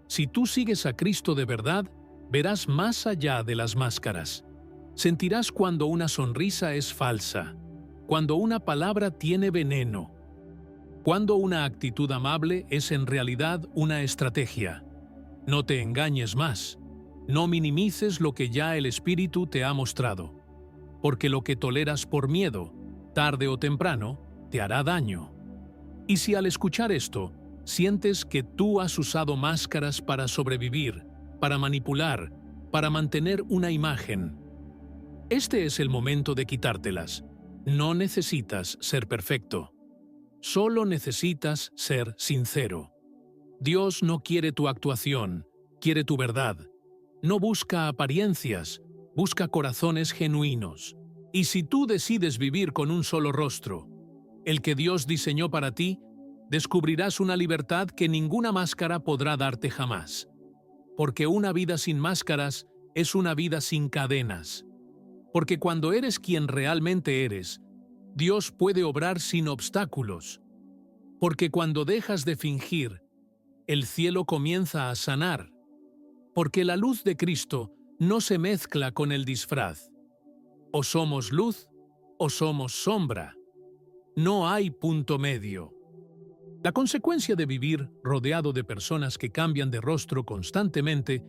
Si tú sigues a Cristo de verdad, verás más allá de las máscaras. Sentirás cuando una sonrisa es falsa, cuando una palabra tiene veneno, cuando una actitud amable es en realidad una estrategia. No te engañes más. No minimices lo que ya el Espíritu te ha mostrado, porque lo que toleras por miedo, tarde o temprano, te hará daño. Y si al escuchar esto, sientes que tú has usado máscaras para sobrevivir, para manipular, para mantener una imagen, este es el momento de quitártelas. No necesitas ser perfecto. Solo necesitas ser sincero. Dios no quiere tu actuación, quiere tu verdad. No busca apariencias, busca corazones genuinos. Y si tú decides vivir con un solo rostro, el que Dios diseñó para ti, descubrirás una libertad que ninguna máscara podrá darte jamás. Porque una vida sin máscaras es una vida sin cadenas. Porque cuando eres quien realmente eres, Dios puede obrar sin obstáculos. Porque cuando dejas de fingir, el cielo comienza a sanar. Porque la luz de Cristo no se mezcla con el disfraz. O somos luz o somos sombra. No hay punto medio. La consecuencia de vivir rodeado de personas que cambian de rostro constantemente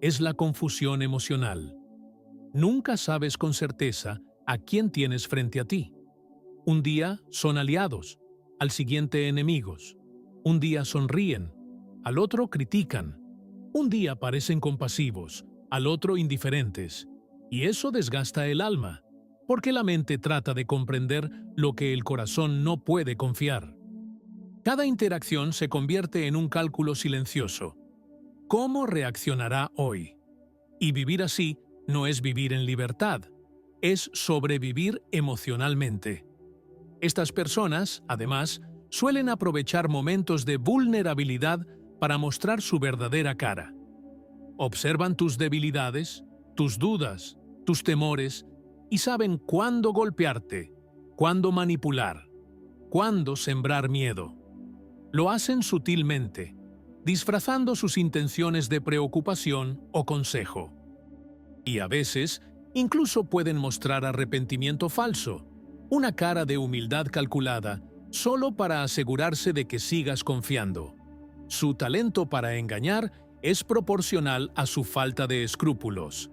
es la confusión emocional. Nunca sabes con certeza a quién tienes frente a ti. Un día son aliados, al siguiente enemigos. Un día sonríen, al otro critican. Un día parecen compasivos, al otro indiferentes. Y eso desgasta el alma, porque la mente trata de comprender lo que el corazón no puede confiar. Cada interacción se convierte en un cálculo silencioso. ¿Cómo reaccionará hoy? Y vivir así no es vivir en libertad, es sobrevivir emocionalmente. Estas personas, además, suelen aprovechar momentos de vulnerabilidad para mostrar su verdadera cara. Observan tus debilidades, tus dudas, tus temores y saben cuándo golpearte, cuándo manipular, cuándo sembrar miedo. Lo hacen sutilmente, disfrazando sus intenciones de preocupación o consejo. Y a veces, incluso pueden mostrar arrepentimiento falso, una cara de humildad calculada, solo para asegurarse de que sigas confiando. Su talento para engañar es proporcional a su falta de escrúpulos.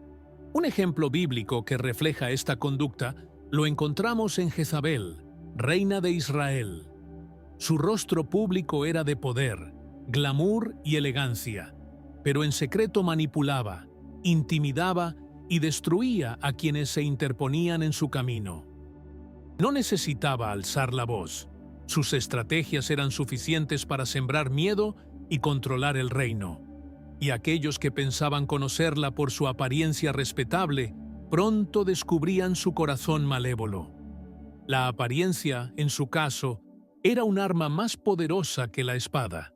Un ejemplo bíblico que refleja esta conducta lo encontramos en Jezabel, reina de Israel. Su rostro público era de poder, glamour y elegancia, pero en secreto manipulaba, intimidaba y destruía a quienes se interponían en su camino. No necesitaba alzar la voz. Sus estrategias eran suficientes para sembrar miedo y controlar el reino. y aquellos que pensaban conocerla por su apariencia respetable, pronto descubrían su corazón malévolo. La apariencia, en su caso, era un arma más poderosa que la espada.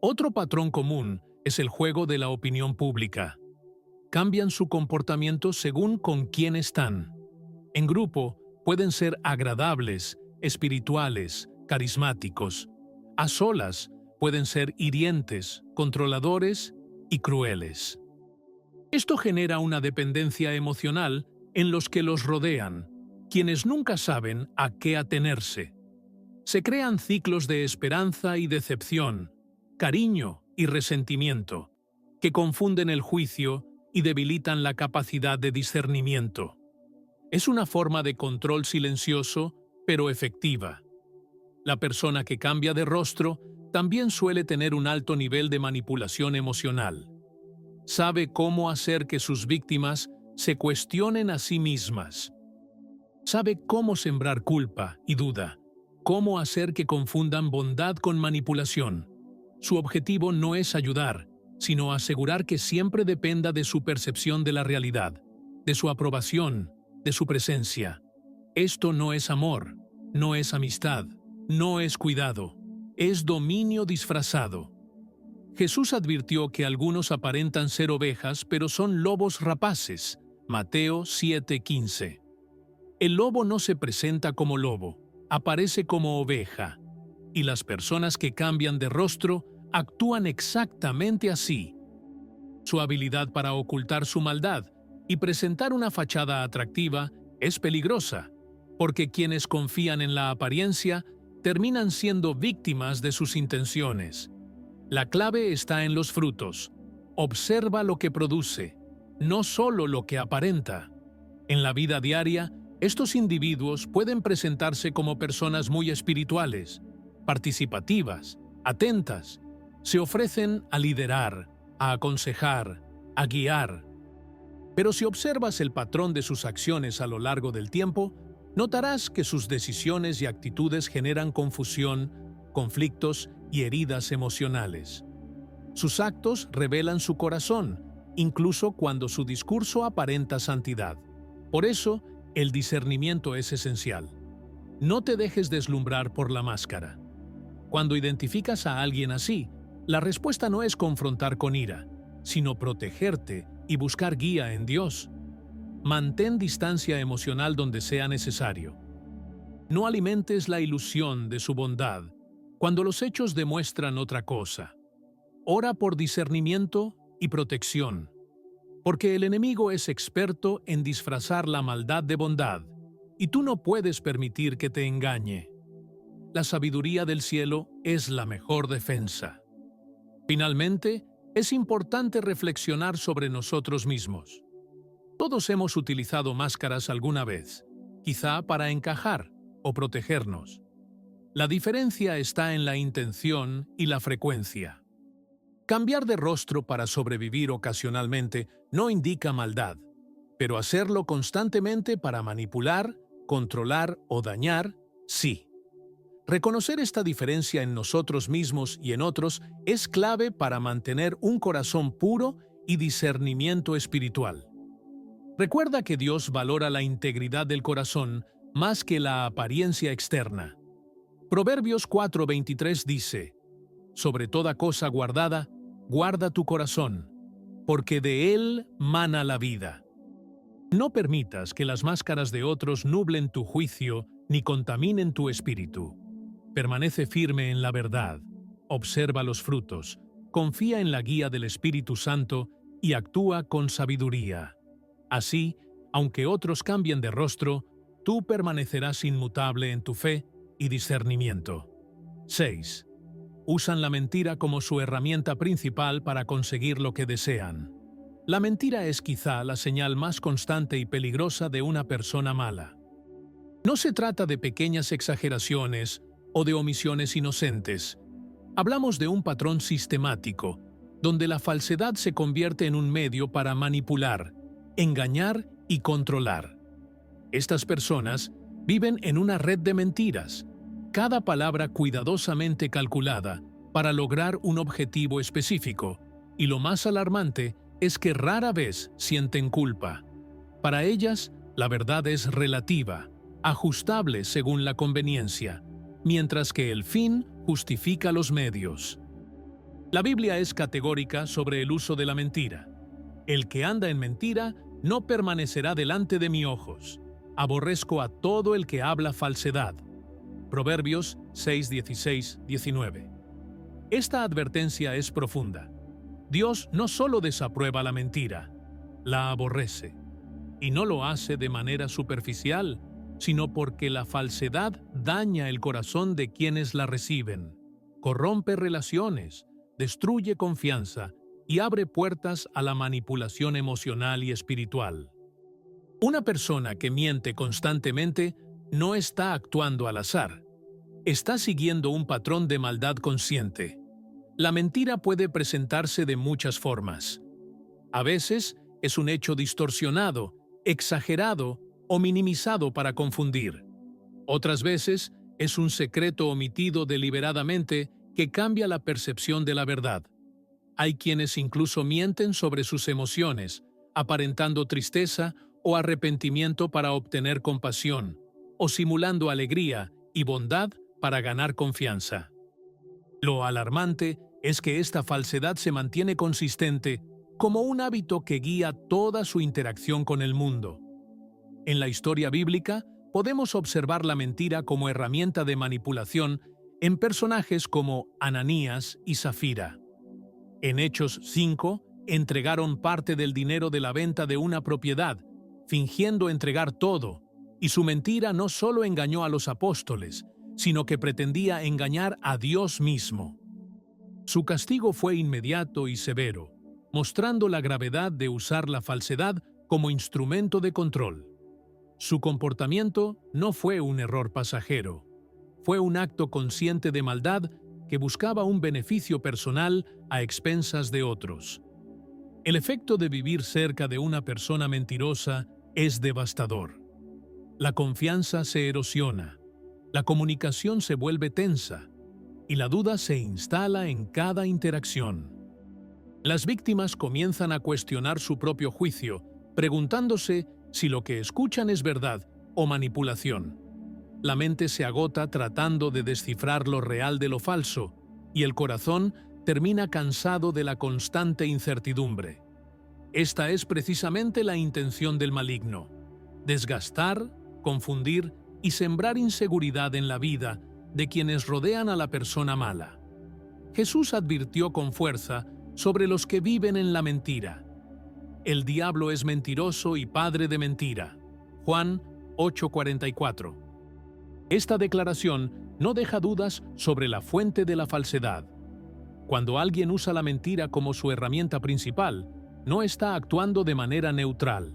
Otro patrón común es el juego de la opinión pública. Cambian su comportamiento según con quién están. En grupo pueden ser agradables, espirituales, carismáticos. A solas pueden ser hirientes, controladores y crueles. Esto genera una dependencia emocional en los que los rodean, quienes nunca saben a qué atenerse. Se crean ciclos de esperanza y decepción, cariño y resentimiento, que confunden el juicio y debilitan la capacidad de discernimiento. Es una forma de control silencioso, pero efectiva. La persona que cambia de rostro también suele tener un alto nivel de manipulación emocional. Sabe cómo hacer que sus víctimas se cuestionen a sí mismas. Sabe cómo sembrar culpa y duda, cómo hacer que confundan bondad con manipulación. Su objetivo no es ayudar, sino asegurar que siempre dependa de su percepción de la realidad, de su aprobación, de su presencia. Esto no es amor, no es amistad, no es cuidado, es dominio disfrazado. Jesús advirtió que algunos aparentan ser ovejas, pero son lobos rapaces. Mateo 7:15. El lobo no se presenta como lobo, aparece como oveja, y las personas que cambian de rostro actúan exactamente así. Su habilidad para ocultar su maldad y presentar una fachada atractiva es peligrosa, porque quienes confían en la apariencia terminan siendo víctimas de sus intenciones. La clave está en los frutos. Observa lo que produce, no solo lo que aparenta. En la vida diaria, estos individuos pueden presentarse como personas muy espirituales, participativas, atentas. Se ofrecen a liderar, a aconsejar, a guiar. Pero si observas el patrón de sus acciones a lo largo del tiempo, notarás que sus decisiones y actitudes generan confusión, conflictos y heridas emocionales. Sus actos revelan su corazón, incluso cuando su discurso aparenta santidad. Por eso, el discernimiento es esencial. No te dejes deslumbrar por la máscara. Cuando identificas a alguien así, la respuesta no es confrontar con ira, sino protegerte y buscar guía en Dios. Mantén distancia emocional donde sea necesario. No alimentes la ilusión de su bondad cuando los hechos demuestran otra cosa. Ora por discernimiento y protección, porque el enemigo es experto en disfrazar la maldad de bondad, y tú no puedes permitir que te engañe. La sabiduría del cielo es la mejor defensa. Finalmente, es importante reflexionar sobre nosotros mismos. Todos hemos utilizado máscaras alguna vez, quizá para encajar o protegernos. La diferencia está en la intención y la frecuencia. Cambiar de rostro para sobrevivir ocasionalmente no indica maldad, pero hacerlo constantemente para manipular, controlar o dañar, sí. Reconocer esta diferencia en nosotros mismos y en otros es clave para mantener un corazón puro y discernimiento espiritual. Recuerda que Dios valora la integridad del corazón más que la apariencia externa. Proverbios 4:23 dice: «Sobre toda cosa guardada, guarda tu corazón, porque de él mana la vida». No permitas que las máscaras de otros nublen tu juicio ni contaminen tu espíritu. Permanece firme en la verdad, observa los frutos, confía en la guía del Espíritu Santo y actúa con sabiduría. Así, aunque otros cambien de rostro, tú permanecerás inmutable en tu fe y discernimiento. 6. Usan la mentira como su herramienta principal para conseguir lo que desean. La mentira es quizá la señal más constante y peligrosa de una persona mala. No se trata de pequeñas exageraciones o de omisiones inocentes. Hablamos de un patrón sistemático, donde la falsedad se convierte en un medio para manipular, engañar y controlar. Estas personas viven en una red de mentiras, cada palabra cuidadosamente calculada para lograr un objetivo específico, Y lo más alarmante es que rara vez sienten culpa. Para ellas, la verdad es relativa, ajustable según la conveniencia, mientras que el fin justifica los medios. La Biblia es categórica sobre el uso de la mentira. El que anda en mentira no permanecerá delante de mis ojos. Aborrezco a todo el que habla falsedad. Proverbios 6, 16, 19. Esta advertencia es profunda. Dios no solo desaprueba la mentira, la aborrece. Y no lo hace de manera superficial, sino porque la falsedad daña el corazón de quienes la reciben, corrompe relaciones, destruye confianza y abre puertas a la manipulación emocional y espiritual. Una persona que miente constantemente no está actuando al azar, está siguiendo un patrón de maldad consciente. La mentira puede presentarse de muchas formas. A veces es un hecho distorsionado, exagerado o minimizado para confundir. Otras veces es un secreto omitido deliberadamente que cambia la percepción de la verdad. Hay quienes incluso mienten sobre sus emociones, aparentando tristeza o arrepentimiento para obtener compasión, o simulando alegría y bondad para ganar confianza. Lo alarmante es que esta falsedad se mantiene consistente como un hábito que guía toda su interacción con el mundo. En la historia bíblica, podemos observar la mentira como herramienta de manipulación en personajes como Ananías y Zafira. En Hechos 5, entregaron parte del dinero de la venta de una propiedad, fingiendo entregar todo, y su mentira no solo engañó a los apóstoles, sino que pretendía engañar a Dios mismo. Su castigo fue inmediato y severo, mostrando la gravedad de usar la falsedad como instrumento de control. Su comportamiento no fue un error pasajero, fue un acto consciente de maldad que buscaba un beneficio personal a expensas de otros. El efecto de vivir cerca de una persona mentirosa es devastador. La confianza se erosiona, la comunicación se vuelve tensa y la duda se instala en cada interacción. Las víctimas comienzan a cuestionar su propio juicio, preguntándose si lo que escuchan es verdad o manipulación. La mente se agota tratando de descifrar lo real de lo falso, y el corazón termina cansado de la constante incertidumbre. Esta es precisamente la intención del maligno: desgastar, confundir y sembrar inseguridad en la vida de quienes rodean a la persona mala. Jesús advirtió con fuerza sobre los que viven en la mentira. El diablo es mentiroso y padre de mentira. Juan 8:44. Esta declaración no deja dudas sobre la fuente de la falsedad. Cuando alguien usa la mentira como su herramienta principal, no está actuando de manera neutral.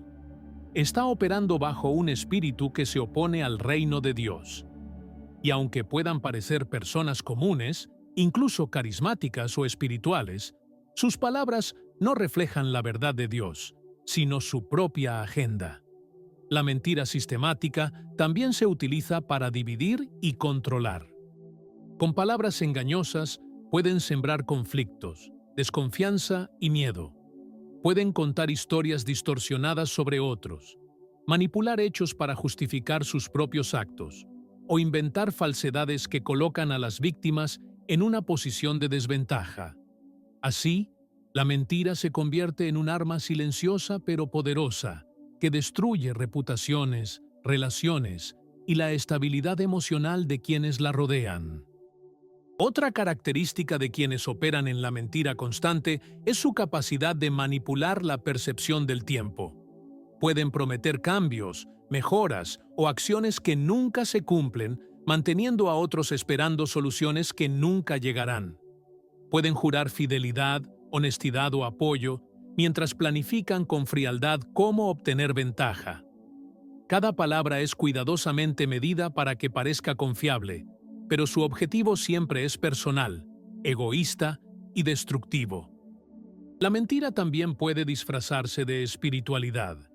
Está operando bajo un espíritu que se opone al reino de Dios. Y aunque puedan parecer personas comunes, incluso carismáticas o espirituales, sus palabras no reflejan la verdad de Dios, sino su propia agenda. La mentira sistemática también se utiliza para dividir y controlar. Con palabras engañosas pueden sembrar conflictos, desconfianza y miedo. Pueden contar historias distorsionadas sobre otros, manipular hechos para justificar sus propios actos, o inventar falsedades que colocan a las víctimas en una posición de desventaja. Así, la mentira se convierte en un arma silenciosa pero poderosa, que destruye reputaciones, relaciones y la estabilidad emocional de quienes la rodean. Otra característica de quienes operan en la mentira constante es su capacidad de manipular la percepción del tiempo. Pueden prometer cambios, mejoras o acciones que nunca se cumplen, manteniendo a otros esperando soluciones que nunca llegarán. Pueden jurar fidelidad, honestidad o apoyo, mientras planifican con frialdad cómo obtener ventaja. Cada palabra es cuidadosamente medida para que parezca confiable, pero su objetivo siempre es personal, egoísta y destructivo. La mentira también puede disfrazarse de espiritualidad.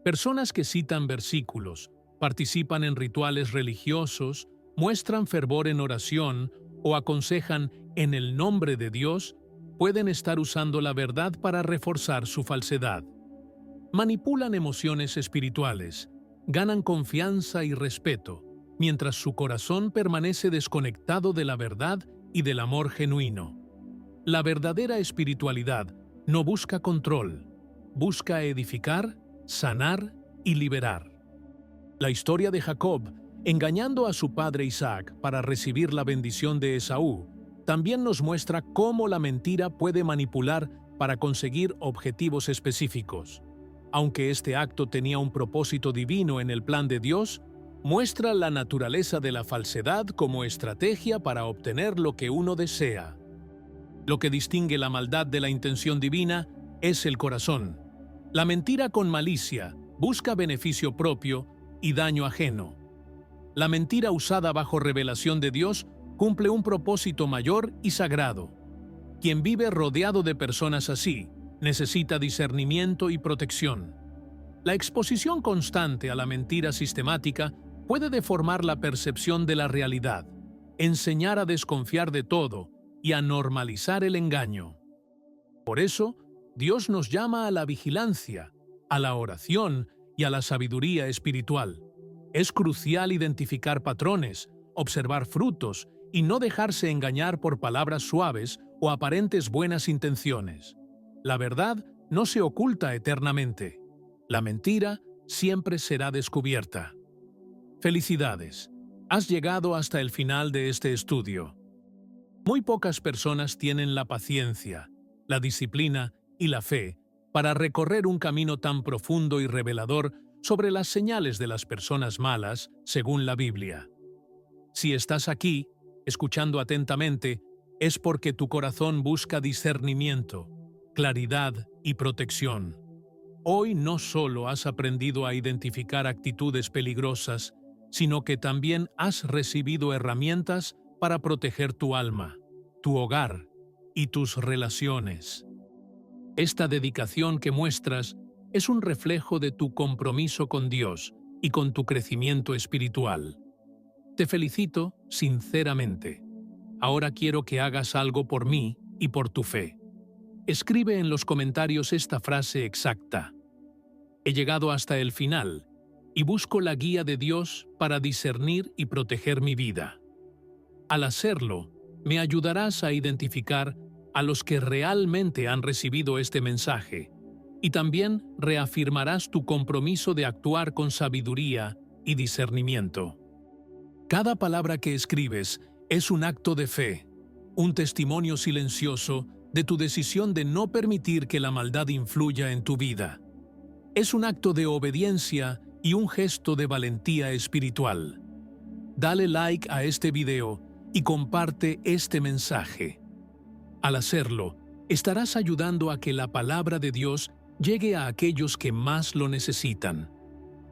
Personas que citan versículos, participan en rituales religiosos, muestran fervor en oración o aconsejan en el nombre de Dios, pueden estar usando la verdad para reforzar su falsedad. Manipulan emociones espirituales, ganan confianza y respeto, mientras su corazón permanece desconectado de la verdad y del amor genuino. La verdadera espiritualidad no busca control, busca edificar, sanar y liberar. La historia de Jacob, engañando a su padre Isaac para recibir la bendición de Esaú, también nos muestra cómo la mentira puede manipular para conseguir objetivos específicos. Aunque este acto tenía un propósito divino en el plan de Dios, muestra la naturaleza de la falsedad como estrategia para obtener lo que uno desea. Lo que distingue la maldad de la intención divina es el corazón. La mentira con malicia busca beneficio propio y daño ajeno. La mentira usada bajo revelación de Dios cumple un propósito mayor y sagrado. Quien vive rodeado de personas así necesita discernimiento y protección. La exposición constante a la mentira sistemática puede deformar la percepción de la realidad, enseñar a desconfiar de todo y a normalizar el engaño. Por eso, Dios nos llama a la vigilancia, a la oración y a la sabiduría espiritual. Es crucial identificar patrones, observar frutos y no dejarse engañar por palabras suaves o aparentes buenas intenciones. La verdad no se oculta eternamente. La mentira siempre será descubierta. Felicidades. Has llegado hasta el final de este estudio. Muy pocas personas tienen la paciencia, la disciplina y la fe para recorrer un camino tan profundo y revelador sobre las señales de las personas malas, según la Biblia. Si estás aquí, escuchando atentamente, es porque tu corazón busca discernimiento, claridad y protección. Hoy no solo has aprendido a identificar actitudes peligrosas, sino que también has recibido herramientas para proteger tu alma, tu hogar y tus relaciones. Esta dedicación que muestras es un reflejo de tu compromiso con Dios y con tu crecimiento espiritual. Te felicito sinceramente. Ahora quiero que hagas algo por mí y por tu fe. Escribe en los comentarios esta frase exacta. He llegado hasta el final y busco la guía de Dios para discernir y proteger mi vida. Al hacerlo, me ayudarás a identificar a los que realmente han recibido este mensaje y también reafirmarás tu compromiso de actuar con sabiduría y discernimiento. Cada palabra que escribes es un acto de fe, un testimonio silencioso de tu decisión de no permitir que la maldad influya en tu vida. Es un acto de obediencia y un gesto de valentía espiritual. Dale like a este video y comparte este mensaje. Al hacerlo, estarás ayudando a que la palabra de Dios llegue a aquellos que más lo necesitan.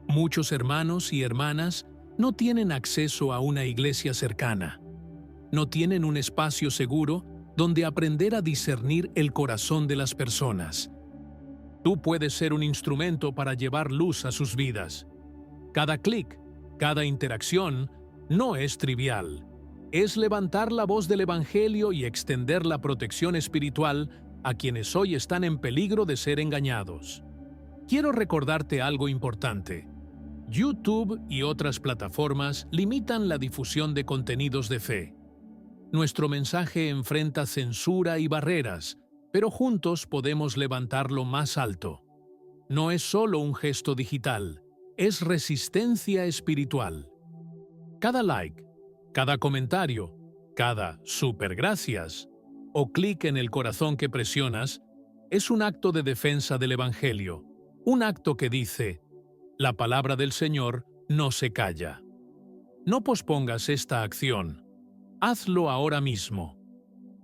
Muchos hermanos y hermanas no tienen acceso a una iglesia cercana. No tienen un espacio seguro donde aprender a discernir el corazón de las personas. Tú puedes ser un instrumento para llevar luz a sus vidas. Cada clic, cada interacción, no es trivial. Es levantar la voz del Evangelio y extender la protección espiritual a quienes hoy están en peligro de ser engañados. Quiero recordarte algo importante. YouTube y otras plataformas limitan la difusión de contenidos de fe. Nuestro mensaje enfrenta censura y barreras, pero juntos podemos levantarlo más alto. No es solo un gesto digital, es resistencia espiritual. Cada like, cada comentario, cada super gracias o clic en el corazón que presionas es un acto de defensa del Evangelio, un acto que dice, la palabra del Señor no se calla. No pospongas esta acción. Hazlo ahora mismo.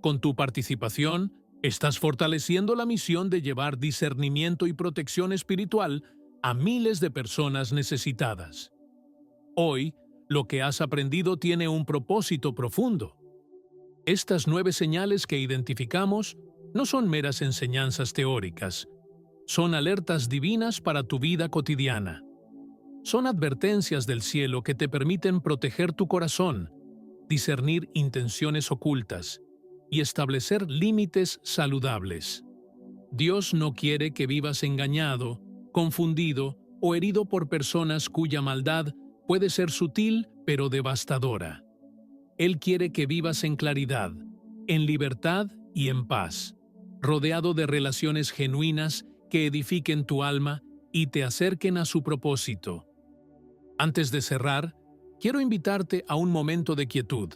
Con tu participación, estás fortaleciendo la misión de llevar discernimiento y protección espiritual a miles de personas necesitadas. Hoy, lo que has aprendido tiene un propósito profundo. Estas 9 señales que identificamos no son meras enseñanzas teóricas, son alertas divinas para tu vida cotidiana. Son advertencias del cielo que te permiten proteger tu corazón, discernir intenciones ocultas y establecer límites saludables. Dios no quiere que vivas engañado, confundido o herido por personas cuya maldad puede ser sutil pero devastadora. Él quiere que vivas en claridad, en libertad y en paz, rodeado de relaciones genuinas que edifiquen tu alma y te acerquen a su propósito. Antes de cerrar, quiero invitarte a un momento de quietud.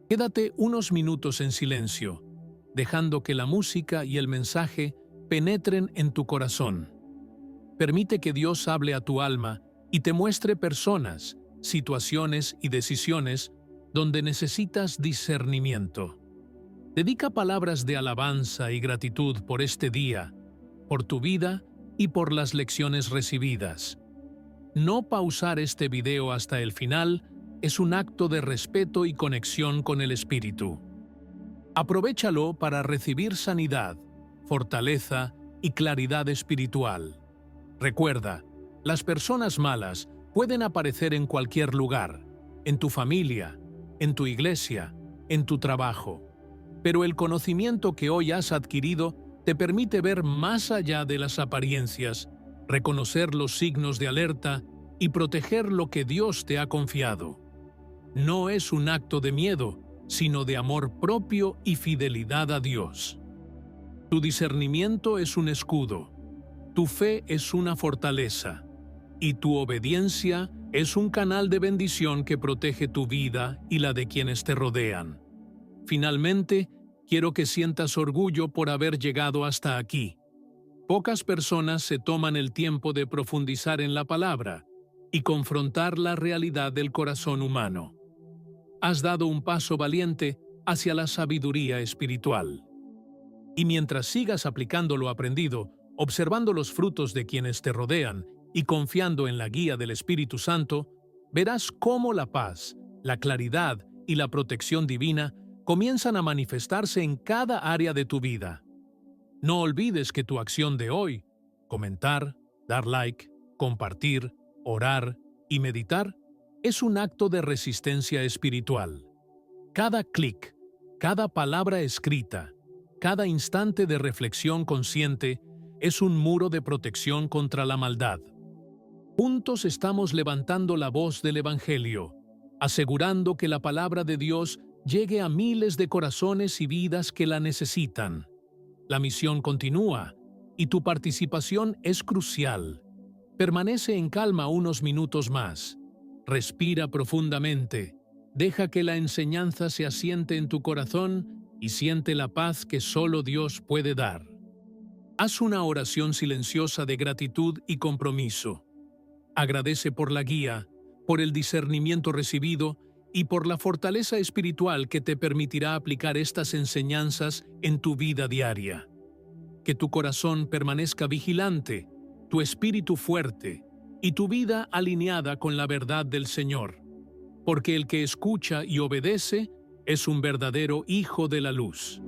Quédate unos minutos en silencio, dejando que la música y el mensaje penetren en tu corazón. Permite que Dios hable a tu alma y te muestre personas, situaciones y decisiones donde necesitas discernimiento. Dedica palabras de alabanza y gratitud por este día, por tu vida y por las lecciones recibidas. No pausar este video hasta el final es un acto de respeto y conexión con el Espíritu. Aprovéchalo para recibir sanidad, fortaleza y claridad espiritual. Recuerda, las personas malas pueden aparecer en cualquier lugar, en tu familia, en tu iglesia, en tu trabajo. Pero el conocimiento que hoy has adquirido te permite ver más allá de las apariencias, reconocer los signos de alerta y proteger lo que Dios te ha confiado. No es un acto de miedo, sino de amor propio y fidelidad a Dios. Tu discernimiento es un escudo, tu fe es una fortaleza, y tu obediencia es un canal de bendición que protege tu vida y la de quienes te rodean. Finalmente, quiero que sientas orgullo por haber llegado hasta aquí. Pocas personas se toman el tiempo de profundizar en la palabra y confrontar la realidad del corazón humano. Has dado un paso valiente hacia la sabiduría espiritual. Y mientras sigas aplicando lo aprendido, observando los frutos de quienes te rodean y confiando en la guía del Espíritu Santo, verás cómo la paz, la claridad y la protección divina comienzan a manifestarse en cada área de tu vida. No olvides que tu acción de hoy, comentar, dar like, compartir, orar y meditar, es un acto de resistencia espiritual. Cada clic, cada palabra escrita, cada instante de reflexión consciente es un muro de protección contra la maldad. Juntos estamos levantando la voz del Evangelio, asegurando que la palabra de Dios llegue a miles de corazones y vidas que la necesitan. La misión continúa y tu participación es crucial. Permanece en calma unos minutos más. Respira profundamente. Deja que la enseñanza se asiente en tu corazón y siente la paz que solo Dios puede dar. Haz una oración silenciosa de gratitud y compromiso. Agradece por la guía, por el discernimiento recibido y por la fortaleza espiritual que te permitirá aplicar estas enseñanzas en tu vida diaria. Que tu corazón permanezca vigilante, tu espíritu fuerte y tu vida alineada con la verdad del Señor, porque el que escucha y obedece es un verdadero hijo de la luz.